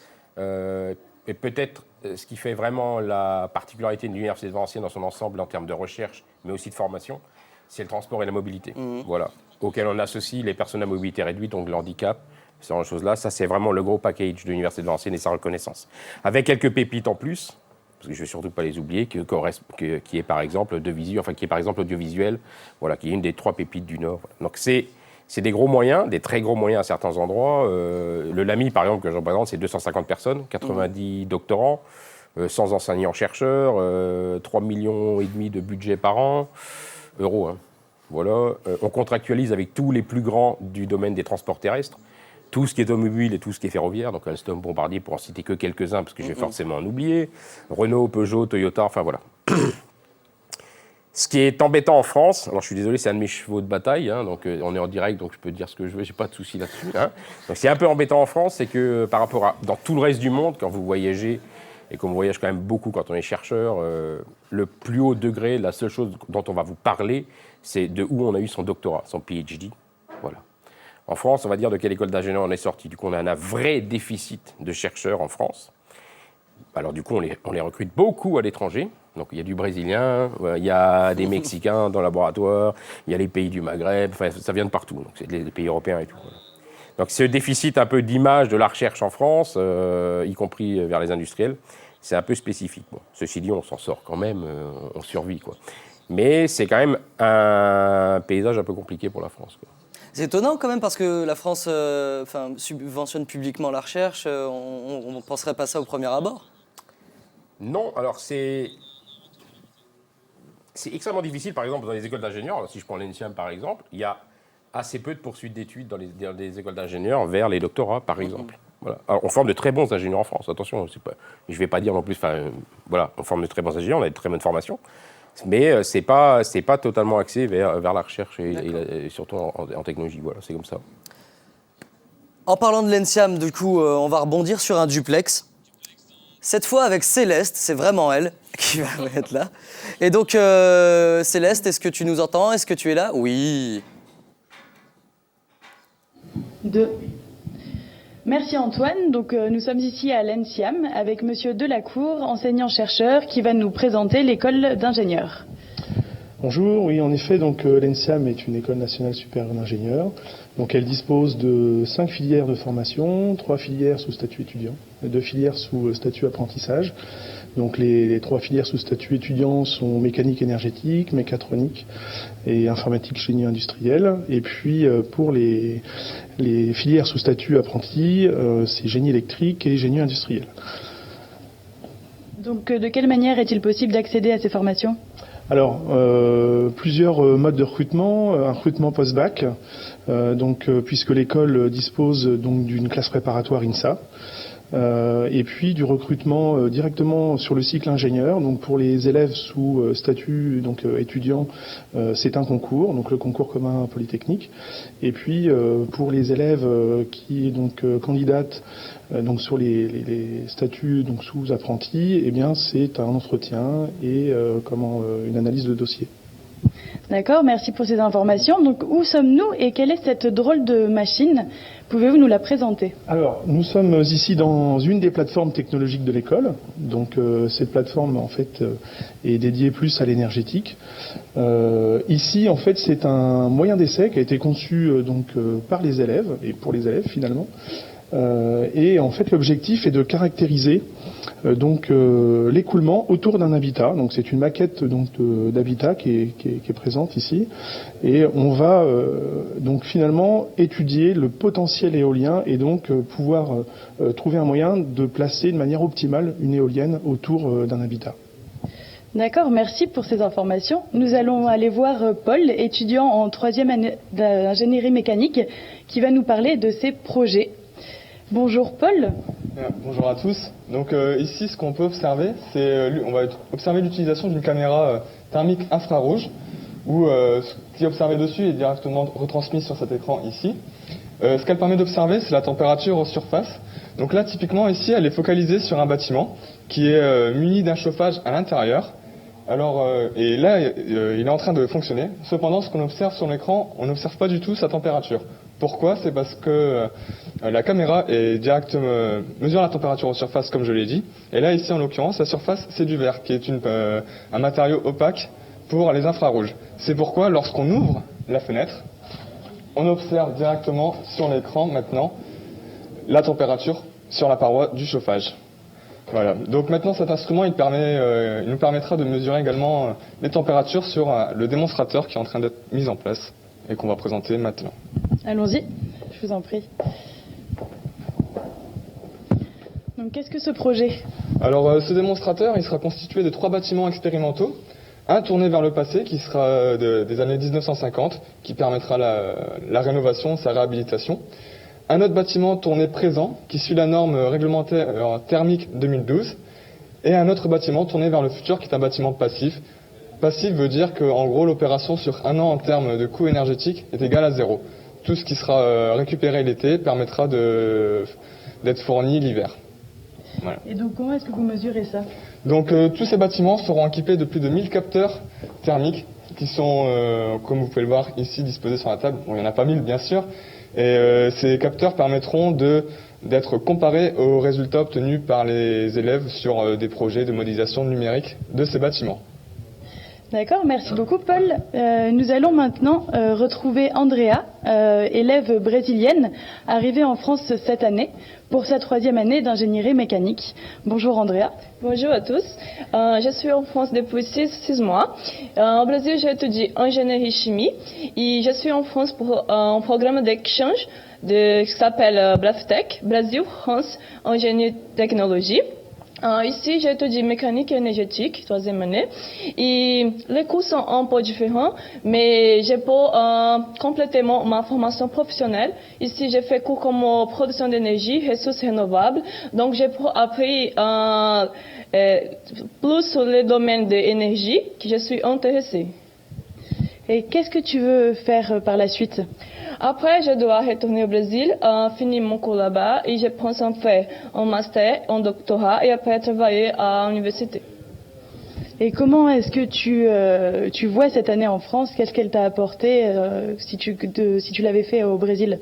Et peut-être ce qui fait vraiment la particularité de l'Université de Valenciennes dans son ensemble en termes de recherche, mais aussi de formation, c'est le transport et la mobilité. Voilà. Auquel on associe les personnes à mobilité réduite, donc le handicap, ce genre de choses-là. Ça, c'est vraiment le gros package de l'Université de Valenciennes et sa reconnaissance. Avec quelques pépites en plus, parce que je ne vais surtout pas les oublier, qui est par exemple audiovisuel, voilà, qui est une des 3 pépites du Nord. Voilà. Donc c'est des gros moyens, des très gros moyens à certains endroits. Le LAMI, par exemple, que je représente, c'est 250 personnes, 90 doctorants, 100 enseignants-chercheurs, 3,5 millions de budget par an, euros. Hein. Voilà. On contractualise avec tous les plus grands du domaine des transports terrestres, tout ce qui est automobile et tout ce qui est ferroviaire, donc Alstom, Bombardier, pour en citer que quelques-uns, parce que je vais forcément en oublier, Renault, Peugeot, Toyota, enfin voilà. Ce qui est embêtant en France, alors je suis désolé, c'est un de mes chevaux de bataille, hein, donc on est en direct, donc je peux dire ce que je veux, j'ai pas de souci là-dessus. Hein. Donc c'est un peu embêtant en France, c'est que par rapport à dans tout le reste du monde, quand vous voyagez, et qu'on voyage quand même beaucoup quand on est chercheur, le plus haut degré, la seule chose dont on va vous parler, c'est de où on a eu son doctorat, son PhD. Voilà. En France, on va dire de quelle école d'ingénieur on est sorti. Du coup, on a un vrai déficit de chercheurs en France. Alors du coup, on les recrute beaucoup à l'étranger. Donc il y a du Brésilien, il y a des Mexicains dans le laboratoire, il y a les pays du Maghreb, enfin, ça vient de partout. Donc c'est les pays européens et tout. Voilà. Donc ce déficit un peu d'image de la recherche en France, y compris vers les industriels, c'est un peu spécifique. Bon, ceci dit, on s'en sort quand même, on survit, quoi. Mais c'est quand même un paysage un peu compliqué pour la France, quoi. C'est étonnant quand même parce que la France subventionne publiquement la recherche, on ne penserait pas ça au premier abord. Non, alors c'est extrêmement difficile, par exemple, dans les écoles d'ingénieurs. Si je prends l'ENSIAM, par exemple, il y a assez peu de poursuites d'études dans les écoles d'ingénieurs vers les doctorats, par exemple. Voilà. Alors, on forme de très bons ingénieurs en France, attention, je ne vais pas dire non plus, voilà, on forme de très bons ingénieurs, on a de très bonnes formations, mais c'est pas totalement axé vers la recherche et surtout en technologie, voilà, c'est comme ça. En parlant de l'ENSIAM, du coup, on va rebondir sur un duplex. Cette fois avec Céleste, c'est vraiment elle qui va être là. Et donc, Céleste, est-ce que tu nous entends? Est-ce que tu es là? Oui. 2. Merci Antoine. Donc, nous sommes ici à l'ENSIAM avec Monsieur Delacour, enseignant-chercheur, qui va nous présenter l'école d'ingénieurs. Bonjour, oui, en effet, donc l'ENSIAM est une école nationale supérieure d'ingénieurs. Donc elle dispose de 5 filières de formation, 3 filières sous statut étudiant, 2 filières sous statut apprentissage. Donc les 3 filières sous statut étudiant sont mécanique énergétique, mécatronique et informatique génie industriel. Et puis pour les filières sous statut apprenti, c'est génie électrique et génie industriel. Donc de quelle manière est-il possible d'accéder à ces formations ? Alors, plusieurs modes de recrutement, un recrutement post-bac, puisque l'école dispose donc d'une classe préparatoire INSA, et puis du recrutement directement sur le cycle ingénieur. Donc pour les élèves sous statut étudiant, c'est un concours, donc le concours commun polytechnique. Et puis pour les élèves qui candidatent sur les statuts sous apprentis, eh bien c'est un entretien et une analyse de dossier. D'accord, merci pour ces informations. Donc où sommes-nous et quelle est cette drôle de machine ? Pouvez-vous nous la présenter ? Alors, nous sommes ici dans une des plateformes technologiques de l'école. Donc, cette plateforme, en fait, est dédiée plus à l'énergétique. Ici, en fait, c'est un moyen d'essai qui a été conçu par les élèves, et pour les élèves, finalement. Et en fait, l'objectif est de caractériser l'écoulement autour d'un habitat. Donc, c'est une maquette d'habitat qui est présente ici. Et on va finalement étudier le potentiel éolien et pouvoir trouver un moyen de placer de manière optimale une éolienne autour d'un habitat. D'accord, merci pour ces informations. Nous allons aller voir Paul, étudiant en 3e année d'ingénierie mécanique, qui va nous parler de ses projets. Bonjour Paul. Bonjour à tous. Donc ici, ce qu'on peut observer, on va observer l'utilisation d'une caméra thermique infrarouge, où ce qui est observé dessus est directement retransmis sur cet écran ici. Ce qu'elle permet d'observer, c'est la température en surface. Donc là, typiquement, ici, elle est focalisée sur un bâtiment qui est muni d'un chauffage à l'intérieur. Alors, et là, il est en train de fonctionner. Cependant, ce qu'on observe sur l'écran, on n'observe pas du tout sa température. Pourquoi ? C'est parce que la caméra mesure la température en surface, comme je l'ai dit. Et là, ici, en l'occurrence, la surface, c'est du verre, qui est un matériau opaque pour les infrarouges. C'est pourquoi, lorsqu'on ouvre la fenêtre, on observe directement sur l'écran, maintenant, la température sur la paroi du chauffage. Voilà. Donc maintenant, cet instrument, il nous permettra de mesurer également les températures sur le démonstrateur qui est en train d'être mis en place et qu'on va présenter maintenant. Allons-y, je vous en prie. Donc qu'est-ce que ce projet ? Alors ce démonstrateur, il sera constitué de 3 bâtiments expérimentaux. Un tourné vers le passé, qui sera des années 1950, qui permettra la rénovation, sa réhabilitation. Un autre bâtiment tourné présent, qui suit la norme réglementaire thermique 2012. Et un autre bâtiment tourné vers le futur, qui est un bâtiment passif. Passif veut dire qu'en gros, l'opération sur un an en termes de coût énergétique est égale à 0. Tout ce qui sera récupéré l'été permettra d'être fourni l'hiver. Voilà. Et donc comment est-ce que vous mesurez ça ? Donc tous ces bâtiments seront équipés de plus de 1000 capteurs thermiques qui sont, comme vous pouvez le voir ici, disposés sur la table. Bon, il n'y en a pas 1000 bien sûr. Et ces capteurs permettront d'être comparés aux résultats obtenus par les élèves sur des projets de modélisation numérique de ces bâtiments. D'accord, merci beaucoup Paul. Nous allons maintenant retrouver Andrea, élève brésilienne, arrivée en France cette année pour sa 3e année d'ingénierie mécanique. Bonjour Andrea. Bonjour à tous. Je suis en France depuis 6 mois. Au Brésil, j'étudie ingénierie chimie et je suis en France pour un programme d'échange qui s'appelle BRAFTEC, Brésil, France, Ingénierie Technologie. Ici, j'étudie mécanique énergétique, 3e année, et les cours sont un peu différents, mais je peux compléter ma formation professionnelle. Ici, j'ai fait cours comme production d'énergie, ressources renouvelables, donc j'ai appris plus sur le domaine de l'énergie que je suis intéressée. Et qu'est-ce que tu veux faire par la suite ? Après, je dois retourner au Brésil, finir mon cours là-bas et je pense en faire un master, un doctorat et après travailler à l'université. Et comment est-ce que tu vois cette année en France ? Qu'est-ce qu'elle t'a apporté si tu l'avais fait au Brésil ?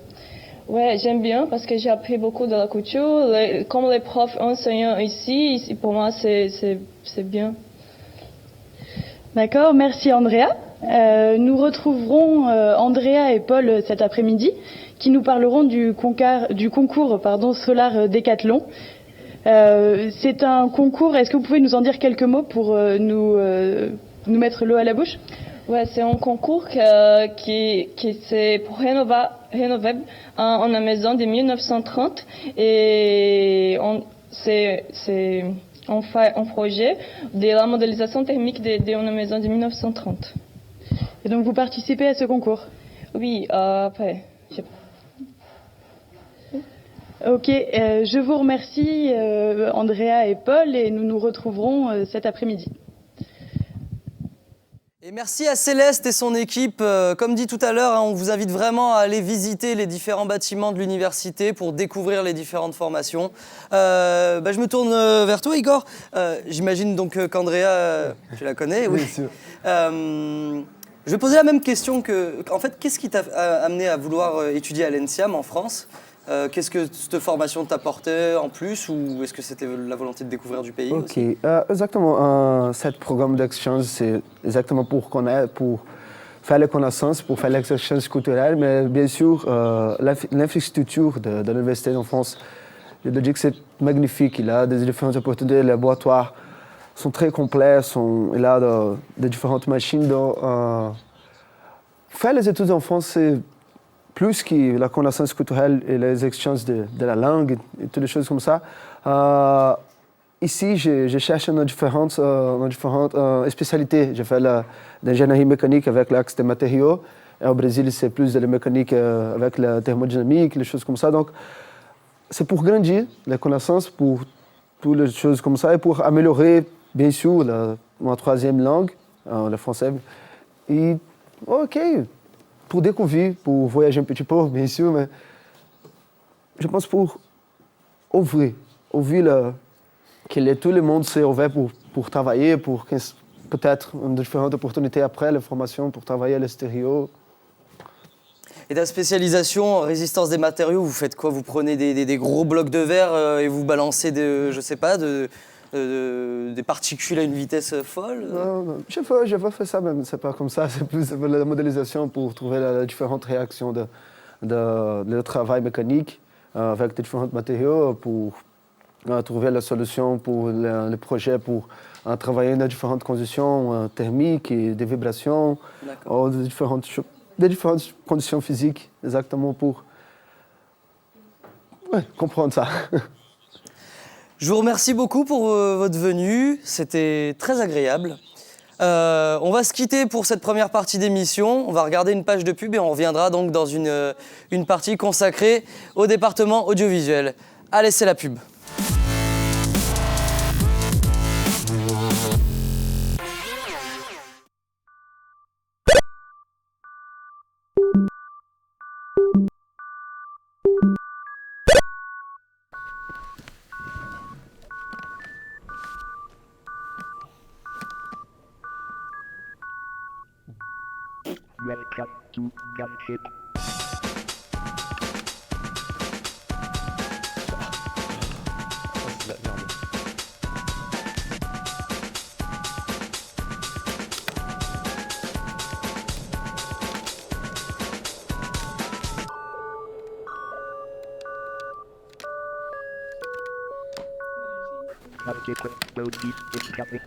Ouais, j'aime bien parce que j'ai appris beaucoup de la culture. Comme les profs enseignants ici pour moi, c'est bien. D'accord, merci Andrea. Nous retrouverons Andrea et Paul cet après-midi qui nous parleront du concours Solar Décathlon. C'est un concours, est-ce que vous pouvez nous en dire quelques mots pour nous mettre l'eau à la bouche? Ouais, c'est un concours qui c'est pour rénover une maison de 1930 et c'est on fait un projet de la modélisation thermique d'une maison de 1930. Et donc vous participez à ce concours? Oui, après. Ok, je vous remercie Andrea et Paul et nous nous retrouverons cet après-midi. Et merci à Céleste et son équipe. Comme dit tout à l'heure, on vous invite vraiment à aller visiter les différents bâtiments de l'université pour découvrir les différentes formations. Je me tourne vers toi, Igor. J'imagine donc qu'Andrea, tu la connais, oui. Bien sûr. Je vais poser la même question en fait, qu'est-ce qui t'a amené à vouloir étudier à l'ENSIAM en France? Qu'est-ce que cette formation t'apportait en plus ou est-ce que c'était la volonté de découvrir du pays aussi? Exactement. Ce programme d'exchange, c'est exactement pour faire les connaissances, pour faire l'exchange culturel, mais bien sûr, l'infrastructure de l'université en France, je dois dire que c'est magnifique. Il a des différentes opportunités, les laboratoires sont très complets, il a de différentes machines. Faire les études en France, c'est plus que la connaissance culturelle et les échanges de la langue et toutes les choses comme ça. Ici, je cherche une différente spécialité. J'ai fait l'ingénierie mécanique avec l'axe des matériaux. Et au Brésil, c'est plus de la mécanique avec la thermodynamique, les choses comme ça. Donc, c'est pour grandir les connaissances, pour toutes les choses comme ça, et pour améliorer, bien sûr, ma troisième langue, le français. Et, OK. Pour découvrir, pour voyager un petit peu, bien sûr, mais je pense pour ouvrir que tout le monde s'est ouvert pour travailler, pour peut-être une différente opportunité après la formation pour travailler à l'extérieur. Et ta spécialisation, résistance des matériaux, vous faites quoi? Vous prenez des gros blocs de verre et vous balancez des particules à une vitesse folle? Non, je n'ai pas fait ça même, c'est pas comme ça, c'est plus la modélisation pour trouver les différentes réactions de travail mécanique avec différents matériaux pour trouver la solution pour le projet, pour travailler dans différentes conditions thermiques et des vibrations, des différentes conditions physiques, exactement pour comprendre ça. Je vous remercie beaucoup pour votre venue, c'était très agréable. On va se quitter pour cette première partie d'émission, on va regarder une page de pub et on reviendra donc dans une partie consacrée au département audiovisuel. Allez, c'est la pub. Welcome to Gunship. Subsequent road use incoming.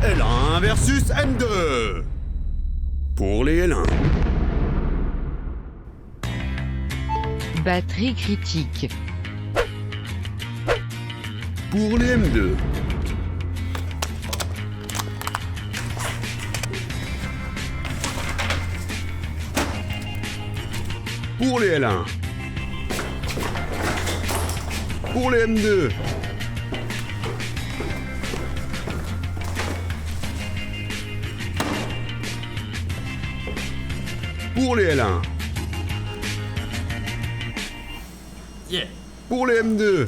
L1 versus M2. Pour les L1. Batterie critique. Pour les M2. Pour les L1. Pour les M2. Pour les L1. Yeah. Pour les M2.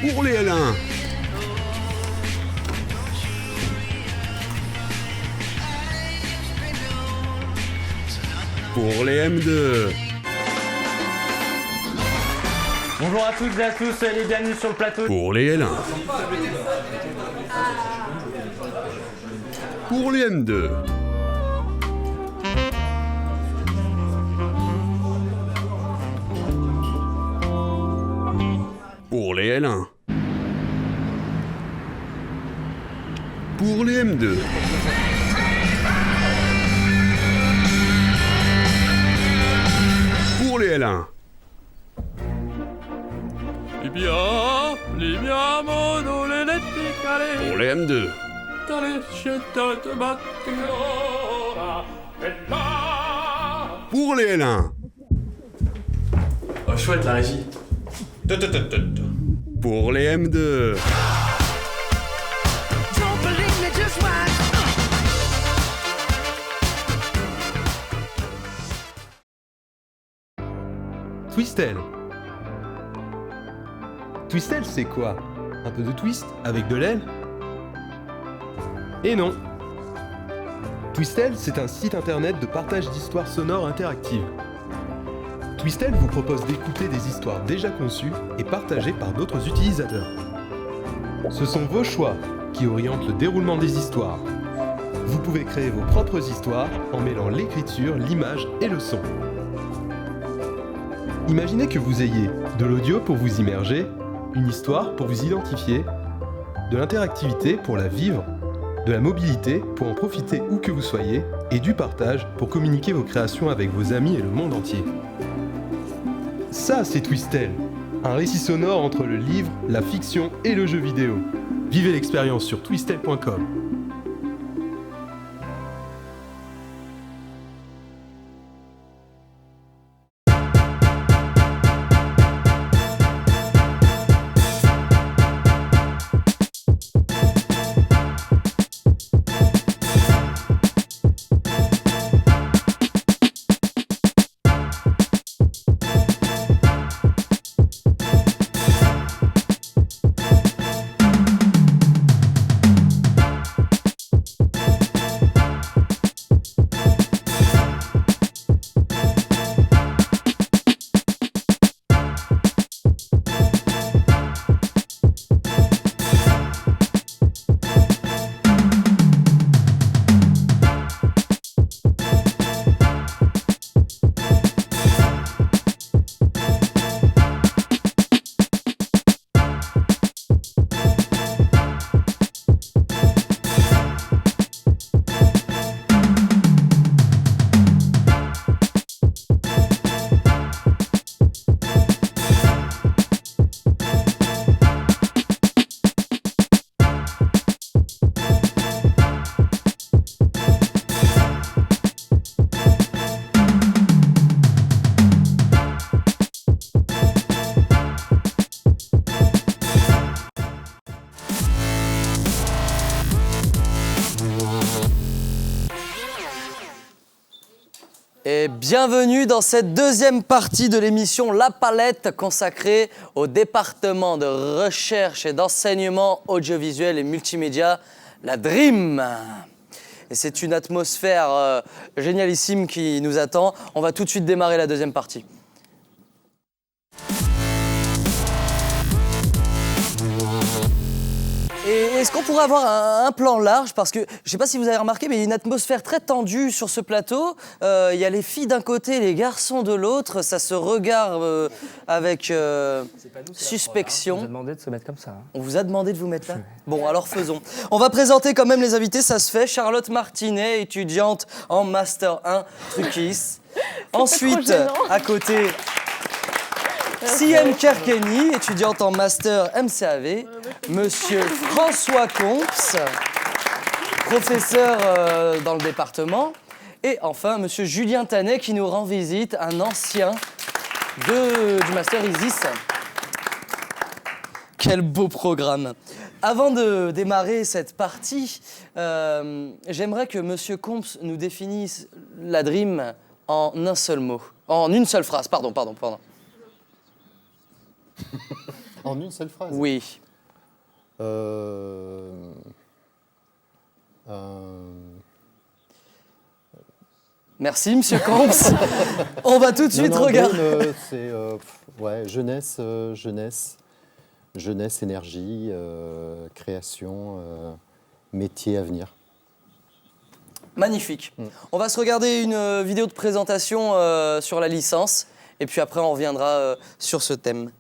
Pour les L1. Pour les M2. Bonjour à toutes et à tous, soyez les bienvenus sur le plateau. Pour les L1. Pour les M2. Pour les L1. Pour les M2. Pour les L1. Pour les M2. Pour les L1. Oh chouette la régie. Pour les M2. Twistel. Twistel, c'est quoi? Un peu de twist avec de l'aile? Et non. Twistel, c'est un site internet de partage d'histoires sonores interactives. Twistel vous propose d'écouter des histoires déjà conçues et partagées par d'autres utilisateurs. Ce sont vos choix qui orientent le déroulement des histoires. Vous pouvez créer vos propres histoires en mêlant l'écriture, l'image et le son. Imaginez que vous ayez de l'audio pour vous immerger, une histoire pour vous identifier, de l'interactivité pour la vivre, de la mobilité pour en profiter où que vous soyez, et du partage pour communiquer vos créations avec vos amis et le monde entier. Ça, c'est Twistel, un récit sonore entre le livre, la fiction et le jeu vidéo. Vivez l'expérience sur twistel.com. Et bienvenue dans cette deuxième partie de l'émission La Palette consacrée au département de recherche et d'enseignement audiovisuel et multimédia, la DREAM. Et c'est une atmosphère génialissime qui nous attend. On va tout de suite démarrer la deuxième partie. Et est-ce qu'on pourrait avoir un plan large? Parce que, je ne sais pas si vous avez remarqué, mais il y a une atmosphère très tendue sur ce plateau. Il y a les filles d'un côté, les garçons de l'autre. Ça se regarde avec suspicion. On vous a demandé de se mettre comme ça. On vous a demandé de vous mettre là? Bon, alors faisons. On va présenter quand même les invités, ça se fait. Charlotte Martinet, étudiante en Master 1 Truquis. Ensuite, à côté... Siem Kerkeni, étudiante en master MCAV, Monsieur François Comps, professeur dans le département, et enfin Monsieur Julien Tanet qui nous rend visite, un ancien du master ISIS. Quel beau programme! Avant de démarrer cette partie, j'aimerais que Monsieur Comps nous définisse la Dream en un seul mot, en une seule phrase, pardon. En une seule phrase? Oui. Merci, Monsieur Comps. On va tout de suite regarder. C'est jeunesse, énergie, création, métier à venir. Magnifique. On va se regarder une vidéo de présentation sur la licence, et puis après on reviendra sur ce thème.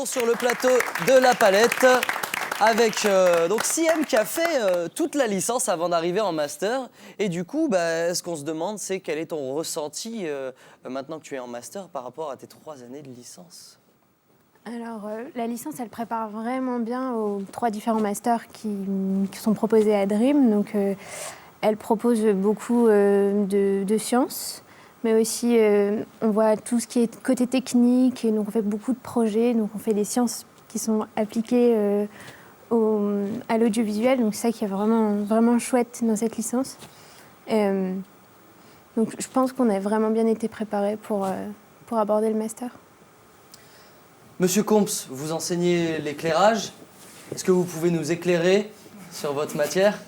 Sur le plateau de La Palette avec donc Siem qui a fait toute la licence avant d'arriver en master. Et du coup, ce qu'on se demande, c'est quel est ton ressenti maintenant que tu es en master par rapport à tes 3 années de licence? Alors, la licence, elle prépare vraiment bien aux 3 différents masters qui sont proposés à Dream. Donc, elle propose beaucoup de sciences. Mais aussi, on voit tout ce qui est côté technique, et donc on fait beaucoup de projets, donc on fait des sciences qui sont appliquées à l'audiovisuel, donc c'est ça qui est vraiment chouette dans cette licence. Donc je pense qu'on a vraiment bien été préparés pour aborder le master. Monsieur Comps, vous enseignez l'éclairage. Est-ce que vous pouvez nous éclairer sur votre matière?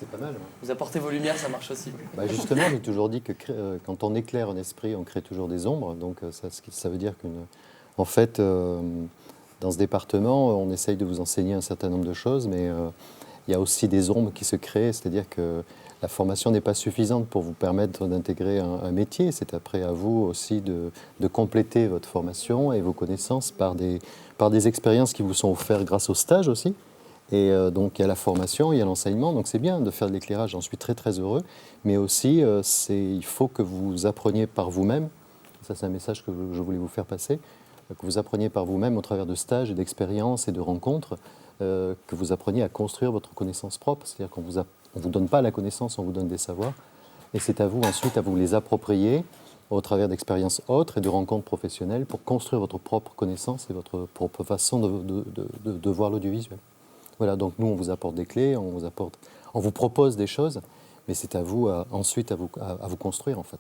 C'est pas mal. Vous apportez vos lumières, ça marche aussi. Justement, j'ai toujours dit que quand on éclaire un esprit, on crée toujours des ombres. Donc ça veut dire qu'en fait, dans ce département, on essaye de vous enseigner un certain nombre de choses, mais il y a aussi des ombres qui se créent. C'est-à-dire que la formation n'est pas suffisante pour vous permettre d'intégrer un métier. C'est après à vous aussi de compléter votre formation et vos connaissances par des expériences qui vous sont offertes grâce au stage aussi. Et donc il y a la formation, il y a l'enseignement, donc c'est bien de faire de l'éclairage, j'en suis très très heureux, mais aussi il faut que vous appreniez par vous-même, ça c'est un message que je voulais vous faire passer, que vous appreniez par vous-même au travers de stages et d'expériences et de rencontres, que vous appreniez à construire votre connaissance propre, c'est-à-dire qu'on ne vous donne pas la connaissance, on vous donne des savoirs, et c'est à vous ensuite à vous les approprier au travers d'expériences autres et de rencontres professionnelles pour construire votre propre connaissance et votre propre façon de voir l'audiovisuel. Voilà, donc nous, on vous apporte des clés, on vous propose des choses, mais c'est à vous ensuite à vous construire, en fait.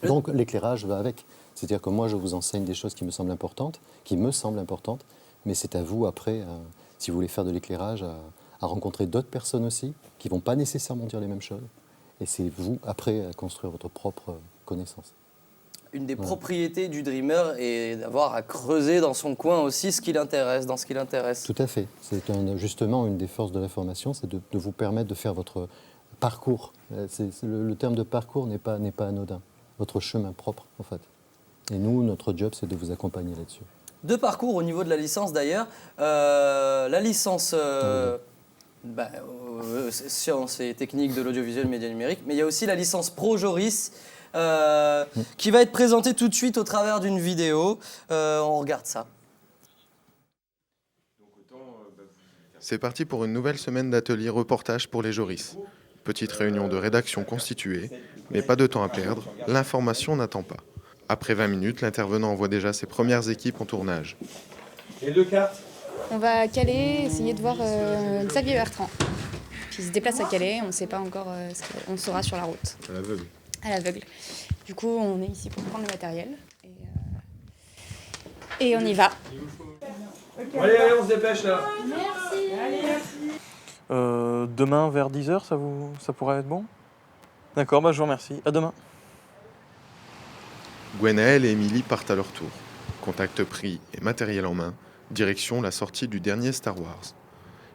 Donc l'éclairage va avec. C'est-à-dire que moi, je vous enseigne des choses qui me semblent importantes, mais c'est à vous, après, si vous voulez faire de l'éclairage, à rencontrer d'autres personnes aussi, qui ne vont pas nécessairement dire les mêmes choses. Et c'est vous, après, à construire votre propre connaissance. Une des propriétés du dreamer est d'avoir à creuser dans son coin aussi ce qui l'intéresse, dans ce qui l'intéresse. Tout à fait. C'est justement une des forces de la formation, c'est de vous permettre de faire votre parcours. Le terme de parcours n'est pas anodin. Votre chemin propre, en fait. Et nous, notre job, c'est de vous accompagner là-dessus. 2 parcours au niveau de la licence d'ailleurs. La licence sciences et techniques de l'audiovisuel média numérique, mais il y a aussi la licence Pro Joris qui va être présentée tout de suite au travers d'une vidéo. On regarde ça. C'est parti pour une nouvelle semaine d'atelier reportage pour les Joris. Petite réunion de rédaction constituée, mais pas de temps à perdre, l'information n'attend pas. Après 20 minutes, l'intervenant envoie déjà ses premières équipes en tournage. Et 2 cartes. On va à Calais essayer de voir Xavier Bertrand. Puis il se déplace à Calais, on ne sait pas encore ce qu'on saura sur la route. À l'aveugle. À l'aveugle. Du coup, on est ici pour prendre le matériel. Et on y va. Allez, on se dépêche là. Merci. Allez, merci. Demain vers 10h, ça pourrait être bon? D'accord, je vous remercie. À demain. Gwenaël et Émilie partent à leur tour. Contact pris et matériel en main, direction la sortie du dernier Star Wars.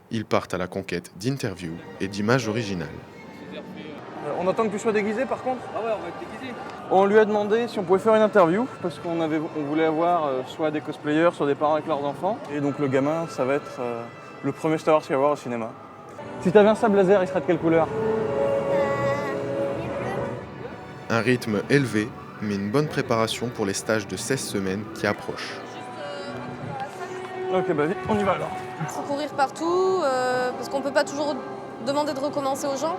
Ils partent à la conquête d'interviews et d'images originales. On attend que tu sois déguisé par contre? Ah ouais, on va être déguisé. On lui a demandé si on pouvait faire une interview parce qu'on voulait avoir soit des cosplayers, soit des parents avec leurs enfants. Et donc le gamin, ça va être le premier Star Wars qu'il va voir au cinéma. Si t'avais un sable laser, il serait de quelle couleur? Un rythme élevé, mais une bonne préparation pour les stages de 16 semaines qui approchent. Ok, vite, on y va alors. Il faut courir partout, parce qu'on ne peut pas toujours demander de recommencer aux gens.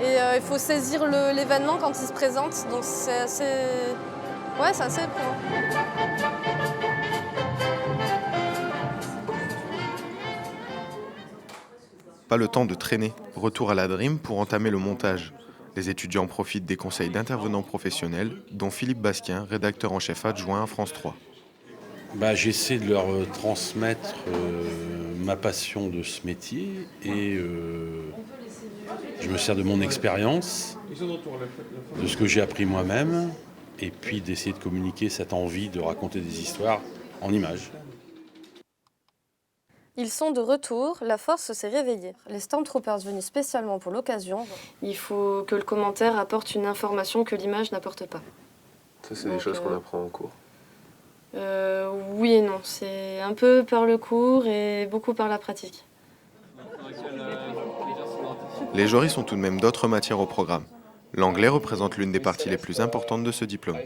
Et il faut saisir l'événement quand il se présente, donc c'est assez... Ouais, c'est assez éprouvant. Pas le temps de traîner. Retour à la Dream pour entamer le montage. Les étudiants profitent des conseils d'intervenants professionnels, dont Philippe Basquin, rédacteur en chef adjoint à France 3. J'essaie de leur transmettre ma passion de ce métier et je me sers de mon expérience, de ce que j'ai appris moi-même, et puis d'essayer de communiquer cette envie de raconter des histoires en images. Ils sont de retour, la force s'est réveillée. Les Stormtroopers venus spécialement pour l'occasion. Il faut que le commentaire apporte une information que l'image n'apporte pas. Ça, c'est des choses qu'on apprend en cours. Oui et non, c'est un peu par le cours et beaucoup par la pratique. Les Joris ont tout de même d'autres matières au programme. L'anglais représente l'une des parties les plus importantes de ce diplôme.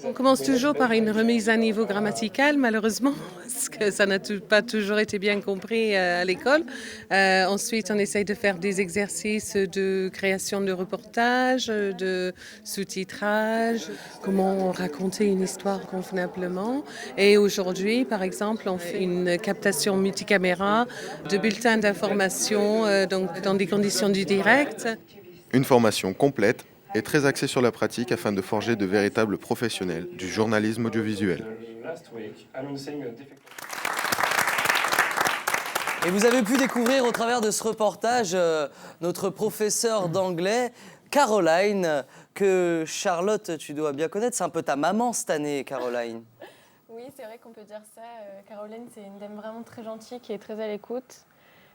On commence toujours par une remise à niveau grammatical, malheureusement, parce que ça n'a pas toujours été bien compris à l'école. Ensuite, on essaye de faire des exercices de création de reportages, de sous-titrage, comment raconter une histoire convenablement. Et aujourd'hui, par exemple, on fait une captation multicaméra de bulletins d'information, donc dans des conditions du direct. Une formation complète et très axée sur la pratique afin de forger de véritables professionnels du journalisme audiovisuel. Et vous avez pu découvrir au travers de ce reportage notre professeure d'anglais, Caroline, que Charlotte, tu dois bien connaître. C'est un peu ta maman cette année, Caroline. Oui, c'est vrai qu'on peut dire ça. Caroline, c'est une dame vraiment très gentille, qui est très à l'écoute,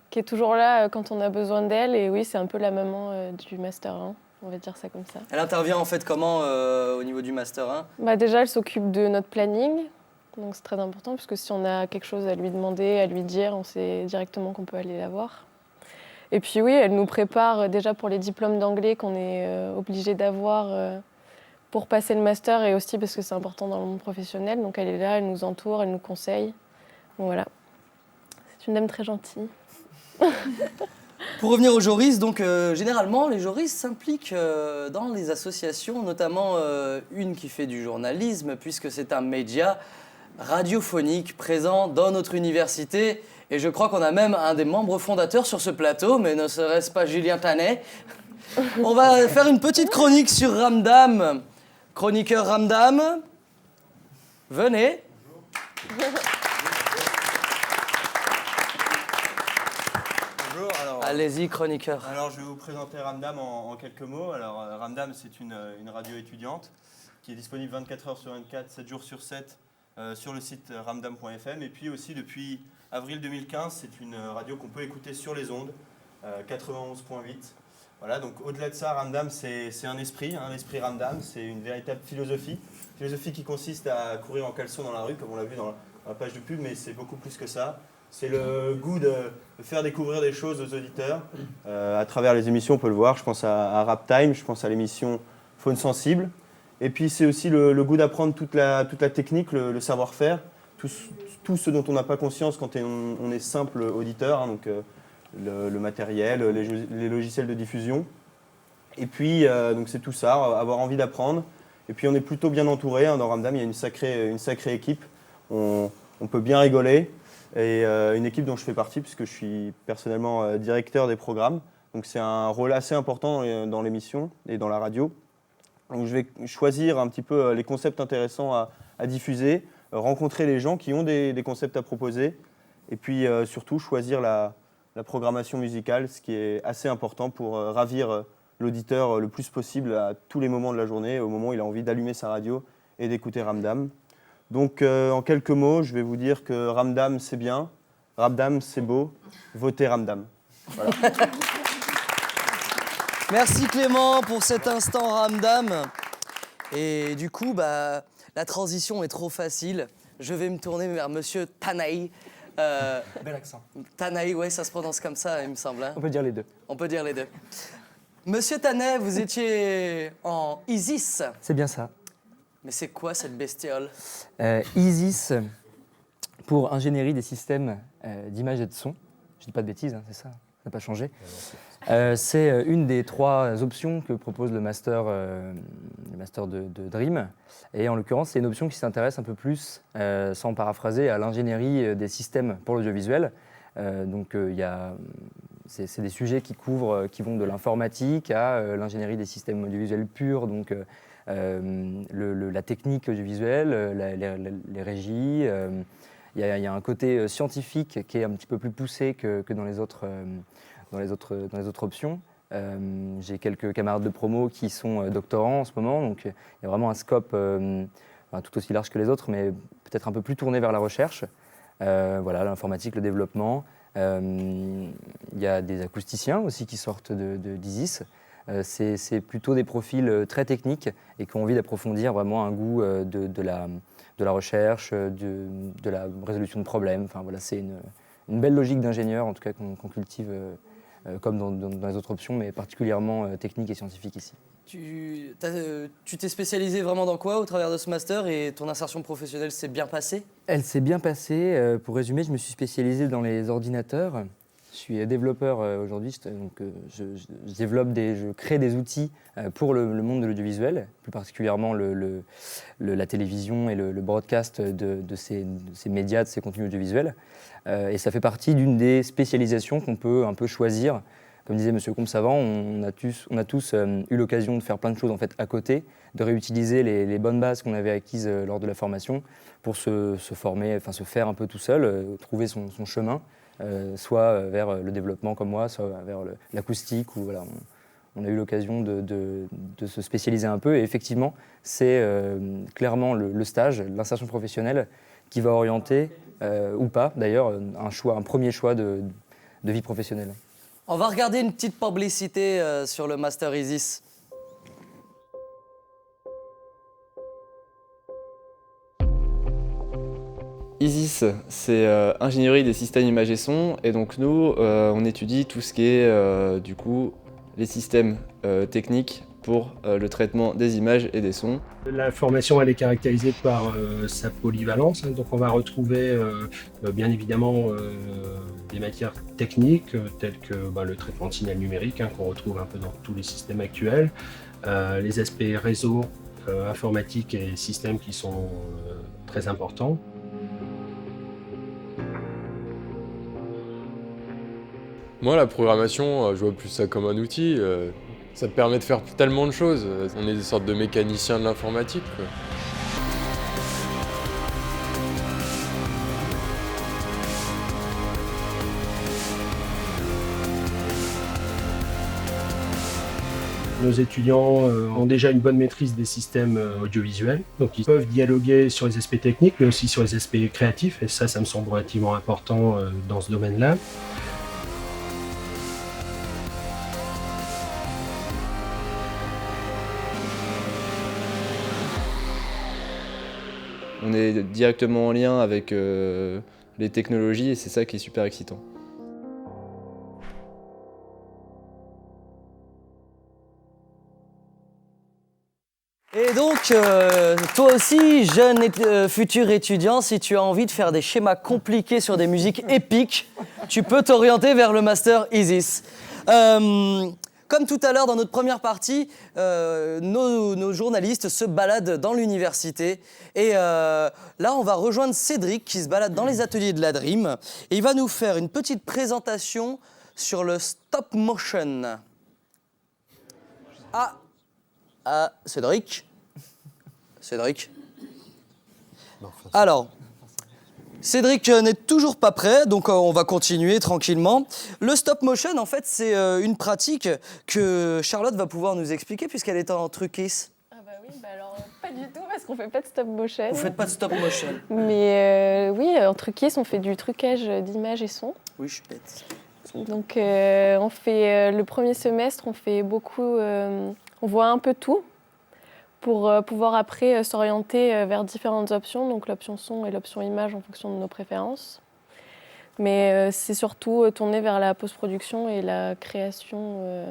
qui est toujours là quand on a besoin d'elle. Et oui, c'est un peu la maman du Master 1, on va dire ça comme ça. Elle intervient en fait comment au niveau du Master 1 ? Déjà, elle s'occupe de notre planning. Donc c'est très important, parce que si on a quelque chose à lui demander, à lui dire, on sait directement qu'on peut aller la voir. Et puis oui, elle nous prépare déjà pour les diplômes d'anglais qu'on est obligé d'avoir pour passer le master, et aussi parce que c'est important dans le monde professionnel. Donc elle est là, elle nous entoure, elle nous conseille. Donc voilà, c'est une dame très gentille. Pour revenir aux Joris, donc généralement les Joris s'impliquent dans les associations, notamment une qui fait du journalisme, puisque c'est un média radiophonique présent dans notre université. Et je crois qu'on a même un des membres fondateurs sur ce plateau, mais ne serait-ce pas Julien Tanet? On va faire une petite chronique sur Ramdam. Chroniqueur Ramdam, venez. Bonjour. Allez-y, chroniqueur. Alors, je vais vous présenter Ramdam en quelques mots. Alors, Ramdam, c'est une radio étudiante qui est disponible 24 heures sur 24, 7 jours sur 7 sur le site ramdam.fm. Et puis aussi, depuis avril 2015, c'est une radio qu'on peut écouter sur les ondes, 91.8. Voilà, donc au-delà de ça, Ramdam, c'est un esprit, l'esprit Ramdam, c'est une véritable philosophie qui consiste à courir en caleçon dans la rue, comme on l'a vu dans la page de pub, mais c'est beaucoup plus que ça. C'est le goût de faire découvrir des choses aux auditeurs. À travers les émissions, on peut le voir, je pense à Rap Time, je pense à l'émission Faune Sensible. Et puis c'est aussi le goût d'apprendre toute la technique, le savoir-faire, tout ce dont on n'a pas conscience quand on est simple auditeur, donc le matériel, les logiciels de diffusion. Et puis donc c'est tout ça, avoir envie d'apprendre. Et puis on est plutôt bien entouré, dans Ramdam, il y a une sacrée équipe, on peut bien rigoler. Et une équipe dont je fais partie, puisque je suis personnellement directeur des programmes. Donc c'est un rôle assez important dans l'émission et dans la radio. Donc je vais choisir un petit peu les concepts intéressants à diffuser, rencontrer les gens qui ont des concepts à proposer, et puis surtout choisir la programmation musicale, ce qui est assez important pour ravir l'auditeur le plus possible à tous les moments de la journée, au moment où il a envie d'allumer sa radio et d'écouter Ramdam. Donc en quelques mots, je vais vous dire que Ramdam c'est bien, Ramdam c'est beau, votez Ramdam. Voilà. Merci Clément pour cet instant Ramdam. Et du coup, la transition est trop facile. Je vais me tourner vers Monsieur Tanay. Bel accent. Tanay, ouais, ça se prononce comme ça, il me semble. Hein. On peut dire les deux. On peut dire les deux. Monsieur Tanay, vous étiez en ISIS. C'est bien ça. Mais c'est quoi cette bestiole? ISIS, pour ingénierie des systèmes d'image et de son. Je dis pas de bêtises, hein, c'est ça, ça n'a pas changé. C'est une des 3 options que propose le master de Dream. Et en l'occurrence, c'est une option qui s'intéresse un peu plus, sans paraphraser, à l'ingénierie des systèmes pour l'audiovisuel. C'est des sujets qui vont de l'informatique à l'ingénierie des systèmes audiovisuels purs, donc la technique audiovisuelle, les régies. Il y a un côté scientifique qui est un petit peu plus poussé que dans les autres options. J'ai quelques camarades de promo qui sont doctorants en ce moment, donc il y a vraiment un scope tout aussi large que les autres, mais peut-être un peu plus tourné vers la recherche. L'informatique, le développement. Il y a des acousticiens aussi qui sortent d'ISIS. C'est plutôt des profils très techniques et qui ont envie d'approfondir vraiment un goût de la recherche, de la résolution de problèmes. Enfin, voilà, c'est une belle logique d'ingénieur, en tout cas qu'on cultive comme dans les autres options, mais particulièrement technique et scientifique ici. Tu t'es spécialisé vraiment dans quoi au travers de ce master et ton insertion professionnelle s'est bien passée? Elle s'est bien passée. Pour résumer, je me suis spécialisé dans les ordinateurs. Je suis développeur aujourd'hui, donc je crée des outils pour le monde de l'audiovisuel, plus particulièrement la télévision et le broadcast de ces médias, de ces contenus audiovisuels. Et ça fait partie d'une des spécialisations qu'on peut un peu choisir. Comme disait M. Combe-Savant, on a tous eu l'occasion de faire plein de choses en fait, à côté, de réutiliser les bonnes bases qu'on avait acquises lors de la formation pour se former, enfin se faire un peu tout seul, trouver son chemin. Soit vers le développement comme moi, soit vers l'acoustique, où voilà, on a eu l'occasion de se spécialiser un peu. Et effectivement, c'est clairement le stage, l'insertion professionnelle, qui va orienter, ou pas d'ailleurs, un premier choix de vie professionnelle. On va regarder une petite publicité sur le Master ISIS. ISIS, c'est ingénierie des systèmes images et son, et donc nous, on étudie tout ce qui est du coup les systèmes techniques pour le traitement des images et des sons. La formation elle est caractérisée par sa polyvalence, hein, donc on va retrouver bien évidemment des matières techniques telles que le traitement de signal numérique hein, qu'on retrouve un peu dans tous les systèmes actuels, les aspects réseau, informatique et systèmes qui sont très importants. Moi, la programmation, je vois plus ça comme un outil. Ça te permet de faire tellement de choses. On est des sortes de mécaniciens de l'informatique, quoi. Nos étudiants ont déjà une bonne maîtrise des systèmes audiovisuels, donc ils peuvent dialoguer sur les aspects techniques, mais aussi sur les aspects créatifs, et ça me semble relativement important dans ce domaine-là. On est directement en lien avec les technologies et c'est ça qui est super excitant. Et donc, toi aussi, jeune futur étudiant, si tu as envie de faire des schémas compliqués sur des musiques épiques, tu peux t'orienter vers le Master Isis. Comme tout à l'heure dans notre première partie, nos journalistes se baladent dans l'université et là on va rejoindre Cédric qui se balade dans les ateliers de la Dream et il va nous faire une petite présentation sur le stop motion. Cédric. Alors, Cédric n'est toujours pas prêt, donc on va continuer tranquillement. Le stop motion, en fait, c'est une pratique que Charlotte va pouvoir nous expliquer puisqu'elle est en truquis. Ah bah oui, alors pas du tout parce qu'on fait pas de stop motion. Vous faites pas de stop motion? Mais oui, en truquis, on fait du trucage d'images et sons. Oui, je suis bête. Donc on fait le premier semestre, on fait beaucoup, on voit un peu tout pour pouvoir après s'orienter vers différentes options, donc l'option son et l'option image en fonction de nos préférences. Mais c'est surtout tourné vers la post-production et la création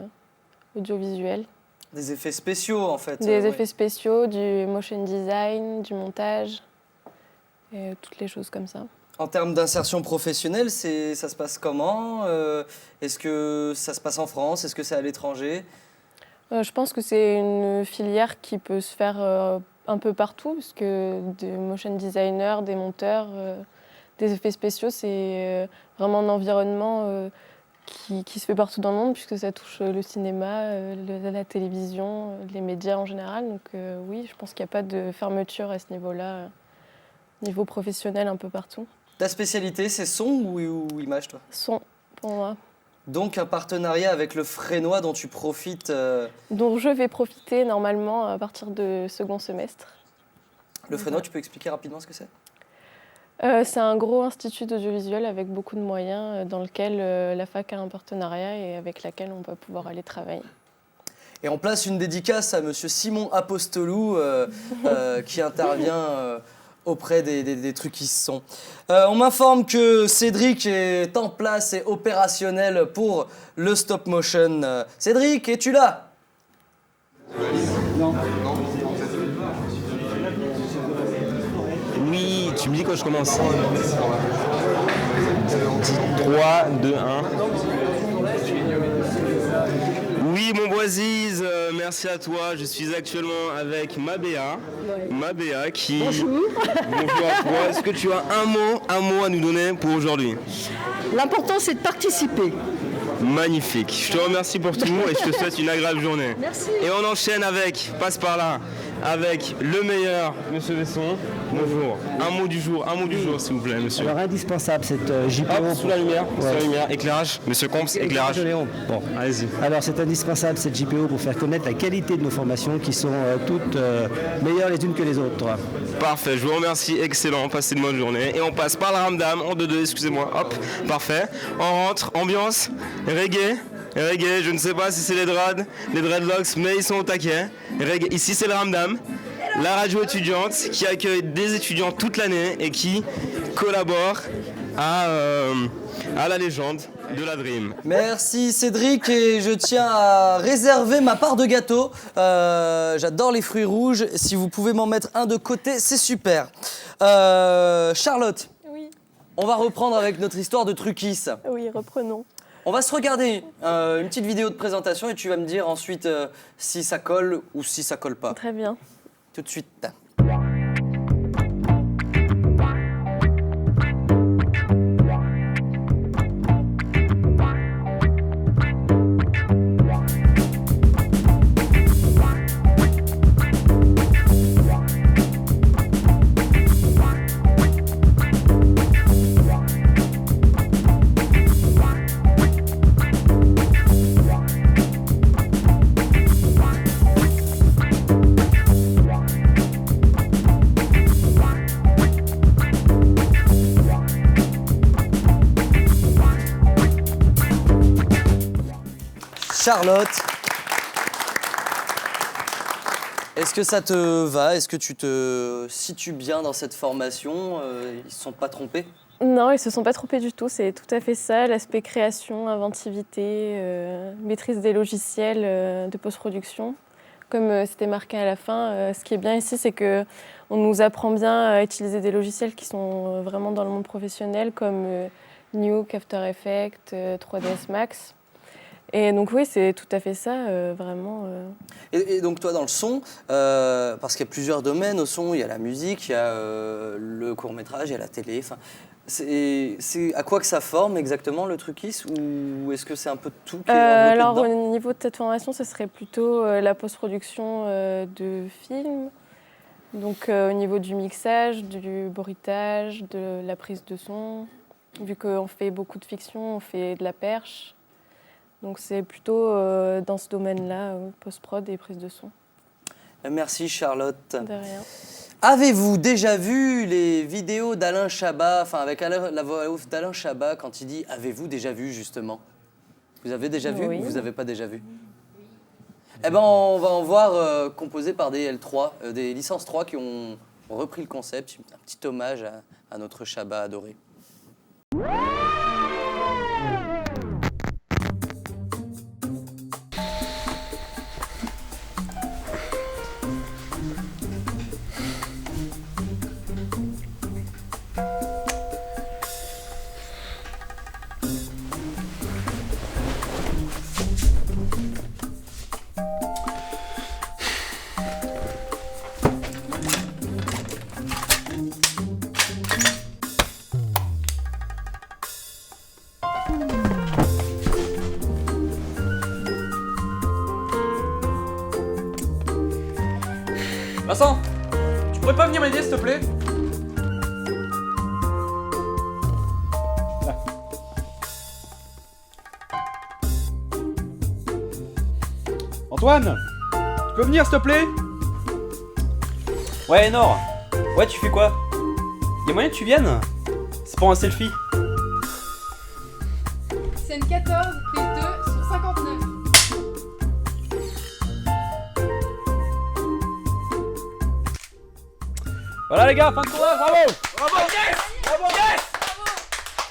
audiovisuelle. Des effets spéciaux en fait. Des effets spéciaux, du motion design, du montage, et toutes les choses comme ça. En termes d'insertion professionnelle, ça se passe comment? Est-ce que ça se passe en France? Est-ce que c'est à l'étranger? Je pense que c'est une filière qui peut se faire un peu partout, parce que des motion designers, des monteurs, des effets spéciaux, c'est vraiment un environnement qui se fait partout dans le monde, puisque ça touche le cinéma, la télévision, les médias en général. Donc oui, je pense qu'il n'y a pas de fermeture à ce niveau-là, niveau professionnel un peu partout. Ta spécialité, c'est son ou image, toi? Son, pour moi. Donc un partenariat avec le Fresnois dont tu profites Dont je vais profiter normalement à partir de second semestre. Le Fresnois, tu peux expliquer rapidement ce que c'est? C'est un gros institut d'audiovisuel avec beaucoup de moyens dans lequel la fac a un partenariat et avec laquelle on va pouvoir aller travailler. Et on place une dédicace à monsieur Simon Apostolou qui intervient auprès des trucs qui se sont. On m'informe que Cédric est en place et opérationnel pour le stop motion. Cédric, es-tu là? Non. Oui, tu me dis quand je commence. 3, 2, 1. Oui, mon Boisiz, merci à toi. Je suis actuellement avec Mabéa. Mabéa qui... Bonjour. Bonjour à toi. Est-ce que tu as un mot à nous donner pour aujourd'hui? L'important, c'est de participer. Magnifique. Je te remercie pour tout et je te souhaite une agréable journée. Merci. Et on enchaîne avec, passe par là, avec le meilleur, monsieur Besson. Bonjour. Un mot du jour, s'il vous plaît, monsieur. Alors, indispensable, cette JPO. Hop, sous la lumière, éclairage. Monsieur Comps, éclairage. Bon, allez-y. Alors, c'est indispensable, cette JPO, pour faire connaître la qualité de nos formations qui sont toutes meilleures les unes que les autres. Parfait, je vous remercie, excellent, passez une bonne journée. Et on passe par le Ramdam, en 2-2, excusez-moi. Hop, parfait. On rentre, ambiance, reggae, je ne sais pas si c'est les dreadlocks, mais ils sont au taquet. Reggae. Ici, c'est le Ramdam, la radio étudiante qui accueille des étudiants toute l'année et qui collabore à la légende de la Dream. Merci Cédric et je tiens à réserver ma part de gâteau. J'adore les fruits rouges. Si vous pouvez m'en mettre un de côté, c'est super. Charlotte, oui. On va reprendre avec notre histoire de truquis. Oui, reprenons. On va se regarder une petite vidéo de présentation et tu vas me dire ensuite si ça colle ou si ça colle pas. Très bien. Tout de suite. Charlotte. Est-ce que ça te va? Est-ce que tu te situes bien dans cette formation? Ils ne se sont pas trompés? Non, ils ne se sont pas trompés du tout. C'est tout à fait ça, l'aspect création, inventivité, maîtrise des logiciels de post-production. Comme c'était marqué à la fin, ce qui est bien ici, c'est qu'on nous apprend bien à utiliser des logiciels qui sont vraiment dans le monde professionnel, comme Nuke, After Effects, 3ds Max. Et donc oui, c'est tout à fait ça, vraiment. Et donc toi, dans le son, parce qu'il y a plusieurs domaines au son, il y a la musique, il y a le court-métrage, il y a la télé. C'est à quoi que ça forme exactement le Truckis, ou est-ce que c'est un peu tout qui est enveloppé alors dedans? au niveau de cette formation, ce serait plutôt la post-production de films. Donc au niveau du mixage, du bruitage, de la prise de son. Vu qu'on fait beaucoup de fiction, on fait de la perche. Donc c'est plutôt dans ce domaine-là, post-prod et prise de son. Merci Charlotte. De rien. Avez-vous déjà vu les vidéos d'Alain Chabat, enfin avec la voix off d'Alain Chabat quand il dit « Avez-vous déjà vu » justement? Vous avez déjà vu Oui. ou vous n'avez pas déjà vu? Eh ben on va en voir composé par des L3, des licences 3 qui ont repris le concept, un petit hommage à notre Chabat adoré. Vincent, tu pourrais pas venir m'aider s'il te plaît? Antoine, tu peux venir s'il te plaît? Ouais, Nord. Ouais, tu fais quoi? Y'a moyen que tu viennes? C'est pour un selfie. Scène 14, prise 2 sur 59. Voilà les gars, fin de tournage, bravo! Bravo! Yes! Bravo! Yes!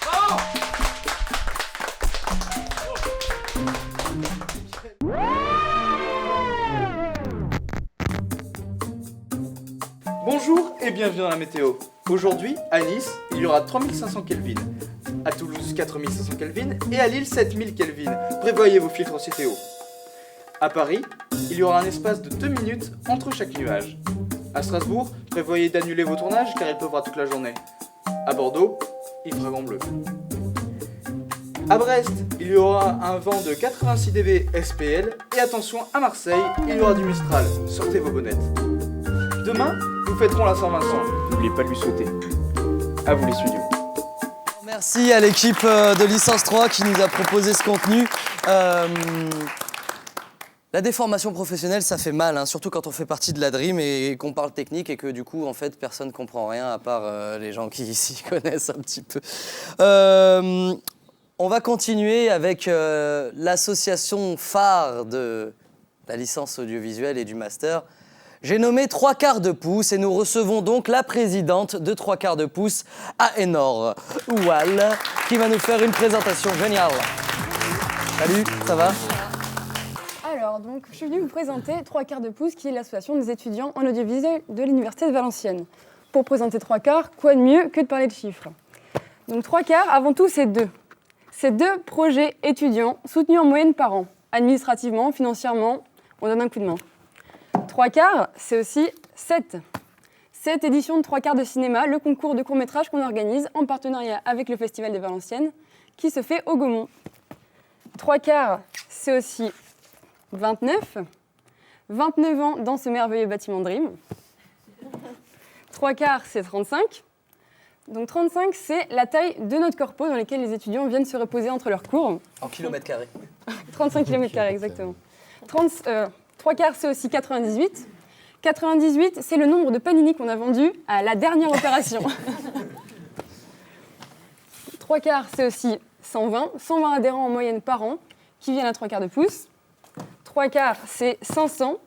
Bravo! Bonjour et bienvenue dans la météo. Aujourd'hui, à Nice, il y aura 3500 Kelvin. À Toulouse, 4500 Kelvin. Et à Lille, 7000 Kelvin. Prévoyez vos filtres CTO. À Paris, il y aura un espace de 2 minutes entre chaque nuage. À Strasbourg, prévoyez d'annuler vos tournages car il pleuvra toute la journée. À Bordeaux, il fera vent bleu. À Brest, il y aura un vent de 86 dB SPL. Et attention, à Marseille, il y aura du Mistral. Sortez vos bonnettes. Demain, nous fêterons la Saint-Vincent. N'oubliez pas de lui souhaiter. À vous les studios. Merci à l'équipe de Licence 3 qui nous a proposé ce contenu. La déformation professionnelle, ça fait mal, hein, surtout quand on fait partie de la Dream et qu'on parle technique et que du coup, en fait, personne ne comprend rien à part les gens qui s'y connaissent un petit peu. On va continuer avec l'association phare de la licence audiovisuelle et du master. J'ai nommé 3/4 de pouce et nous recevons donc la présidente de 3/4 de pouce à Enor, Oual, qui va nous faire une présentation géniale. Salut, ça va? Alors, donc, je suis venue vous présenter 3/4 de pouce, qui est l'association des étudiants en audiovisuel de l'Université de Valenciennes. Pour présenter 3/4, quoi de mieux que de parler de chiffres? Donc 3/4, avant tout, c'est 2. C'est 2 projets étudiants soutenus en moyenne par an. Administrativement, financièrement, on donne un coup de main. 3/4, c'est aussi 7. 7 éditions de 3/4 de cinéma, le concours de court-métrage qu'on organise en partenariat avec le Festival des Valenciennes, qui se fait au Gaumont. 3/4, c'est aussi 29. 29 ans dans ce merveilleux bâtiment Dream. 3/4, c'est 35. Donc 35, c'est la taille de notre corpo dans lequel les étudiants viennent se reposer entre leurs cours. En kilomètres carrés. 35 km², exactement. 3/4, c'est aussi 98. 98, c'est le nombre de panini qu'on a vendu à la dernière opération. 3/4, c'est aussi 120. 120 adhérents en moyenne par an qui viennent à 3/4 de pouce. 3 quarts, c'est 500.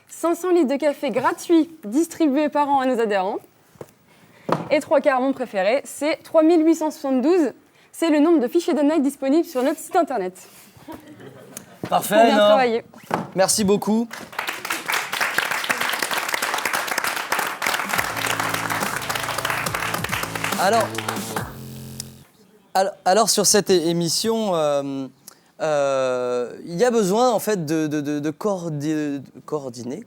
500 litres de café gratuits distribués par an à nos adhérents. Et 3 quarts, mon préféré, c'est 3872. C'est le nombre de fichiers download disponibles sur notre site internet. Parfait, Pour bien Anna. travailler. Merci beaucoup. Alors sur cette émission, il y a besoin en fait de coordonner,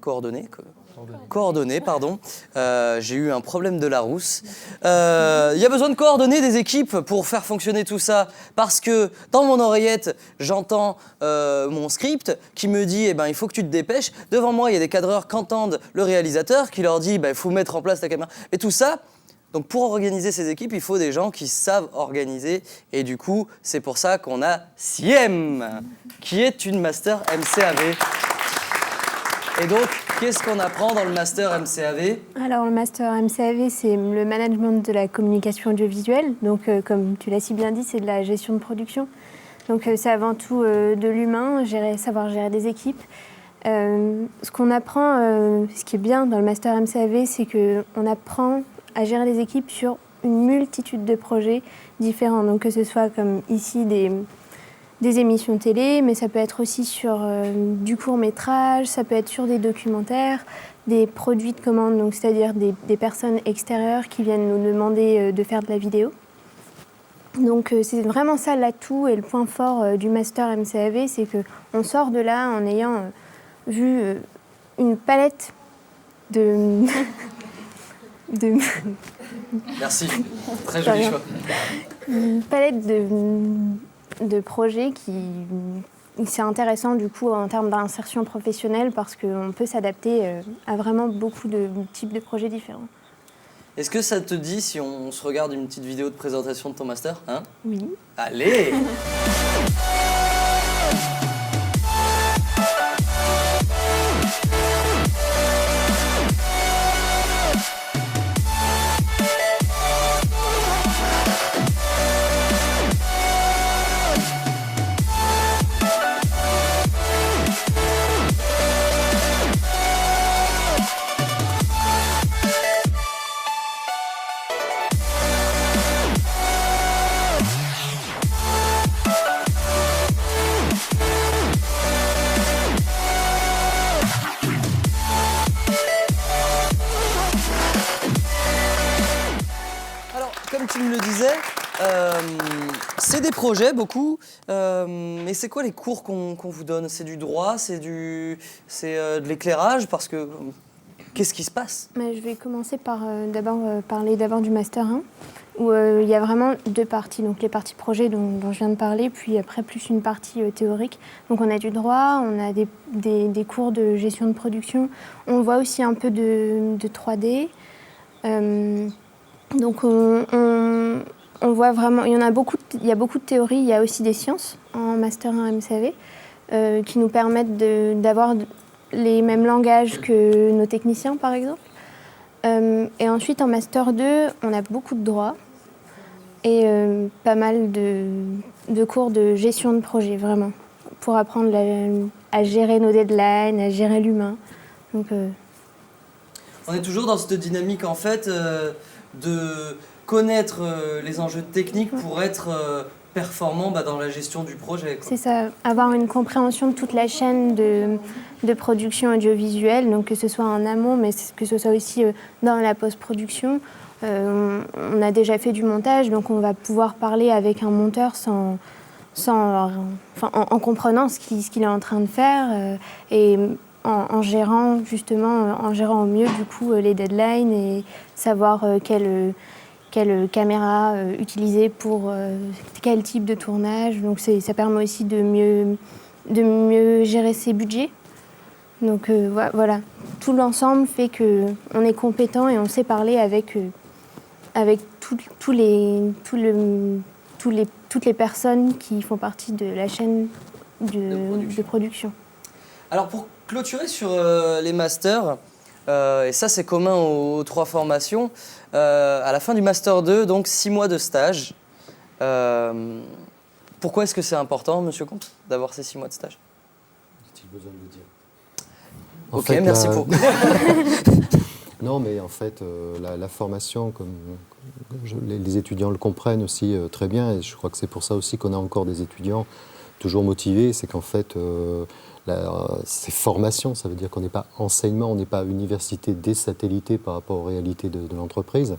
pardon. J'ai eu un problème de Larousse. Il y a besoin de coordonner des équipes pour faire fonctionner tout ça. Parce que dans mon oreillette, j'entends mon script qui me dit il faut que tu te dépêches. Devant moi, il y a des cadreurs qui entendent le réalisateur qui leur dit il faut mettre en place ta caméra. Et tout ça. Donc pour organiser ces équipes, il faut des gens qui savent organiser. Et du coup, c'est pour ça qu'on a Siem, qui est une master MCAV. Et donc, qu'est-ce qu'on apprend dans le master MCAV? Alors, le master MCAV, c'est le management de la communication audiovisuelle. Donc, comme tu l'as si bien dit, c'est de la gestion de production. Donc, c'est avant tout de l'humain, savoir gérer des équipes. Ce qu'on apprend, ce qui est bien dans le master MCAV, c'est qu'on apprend à gérer les équipes sur une multitude de projets différents. Donc, que ce soit comme ici des émissions télé, mais ça peut être aussi sur du court-métrage, ça peut être sur des documentaires, des produits de commande, donc c'est-à-dire des personnes extérieures qui viennent nous demander de faire de la vidéo. Donc c'est vraiment ça l'atout et le point fort du master MCAV, c'est qu'on sort de là en ayant vu une palette de... Merci, très joli choix. Une palette de projets c'est intéressant du coup en termes d'insertion professionnelle parce qu'on peut s'adapter à vraiment beaucoup de types de projets différents. Est-ce que ça te dit si on se regarde une petite vidéo de présentation de ton master, hein? Oui. Allez! Comme tu me le disais, c'est des projets, beaucoup, mais c'est quoi les cours qu'on vous donne? C'est du droit, c'est de l'éclairage, parce que qu'est-ce qui se passe? Je vais commencer par parler d'abord du Master 1, où il y a vraiment deux parties, donc les parties projets dont je viens de parler, puis après plus une partie théorique. Donc on a du droit, on a des cours de gestion de production, on voit aussi un peu de 3D. Donc on voit vraiment, il y a beaucoup de théories, il y a aussi des sciences en Master 1 MCAV qui nous permettent d'avoir les mêmes langages que nos techniciens par exemple. Et ensuite en Master 2, on a beaucoup de droit et pas mal de cours de gestion de projet vraiment, pour apprendre à gérer nos deadlines, à gérer l'humain. Donc, on est toujours dans cette dynamique en fait de connaître les enjeux techniques pour être performant dans la gestion du projet, quoi. C'est ça, avoir une compréhension de toute la chaîne de production audiovisuelle, donc que ce soit en amont, mais que ce soit aussi dans la post-production. On a déjà fait du montage, donc on va pouvoir parler avec un monteur en comprenant ce qu'il est en train de faire et en gérant au mieux du coup les deadlines et savoir quelle caméra utiliser pour quel type de tournage. Donc ça permet aussi de mieux gérer ses budgets. Donc voilà, tout l'ensemble fait qu'on est compétent et on sait parler avec toutes les personnes qui font partie de la chaîne de production. Alors pour clôturer sur les masters, et ça c'est commun aux trois formations, à la fin du master 2, donc 6 mois de stage. Pourquoi est-ce que c'est important, Monsieur Comte, d'avoir ces 6 mois de stage? besoin de le dire. Ok, merci pour. Non, mais en fait, la formation, comme les étudiants le comprennent aussi très bien, et je crois que c'est pour ça aussi qu'on a encore des étudiants toujours motivés, c'est qu'en fait, c'est formation, ça veut dire qu'on n'est pas enseignement, on n'est pas université désatellitée par rapport aux réalités de l'entreprise.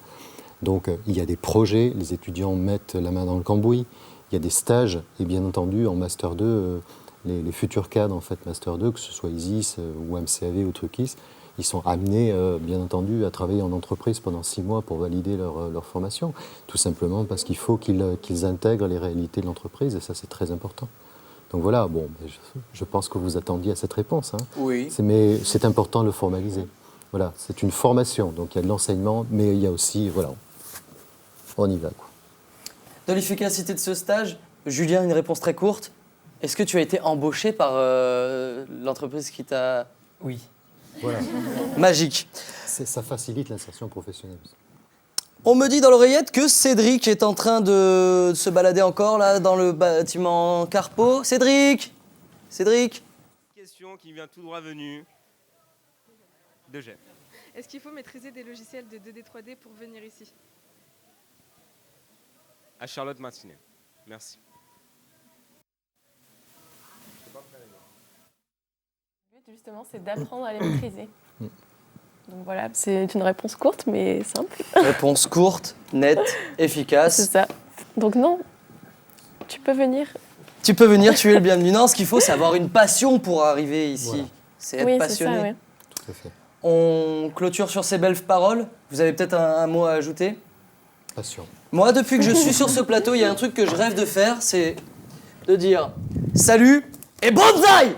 Donc, il y a des projets, les étudiants mettent la main dans le cambouis, il y a des stages, et bien entendu, en Master 2, les futurs cadres, en fait, Master 2, que ce soit ISIS ou MCAV ou Truquis, ils sont amenés, bien entendu, à travailler en entreprise pendant 6 mois pour valider leur formation, tout simplement parce qu'il faut qu'ils intègrent les réalités de l'entreprise, et ça, c'est très important. Donc voilà, bon, je pense que vous attendiez à cette réponse. Hein. Oui. Mais c'est important de le formaliser. Voilà, c'est une formation, donc il y a de l'enseignement, mais il y a aussi, voilà, on y va, quoi. De l'efficacité de ce stage, Julien, une réponse très courte. Est-ce que tu as été embauché par l'entreprise qui t'a... Oui. Voilà. Magique. Ça facilite l'insertion professionnelle. On me dit dans l'oreillette que Cédric est en train de se balader encore là dans le bâtiment Carpo. Cédric. Question qui vient tout droit venue de Jeff. Est-ce qu'il faut maîtriser des logiciels de 2D, 3D pour venir ici? À Charlotte Martinet. Merci. Le but, justement, c'est d'apprendre à les maîtriser. Donc voilà, c'est une réponse courte, mais simple. Réponse courte, nette, efficace. C'est ça. Donc non, tu peux venir. Tu peux venir, tu es le bienvenu. Non, ce qu'il faut, c'est avoir une passion pour arriver ici. Voilà. C'est être passionné. C'est ça, ouais. Tout à fait. On clôture sur ces belles paroles. Vous avez peut-être un mot à ajouter? Passion. Moi, depuis que je suis sur ce plateau, il y a un truc que je rêve de faire, c'est de dire salut et bonsaï.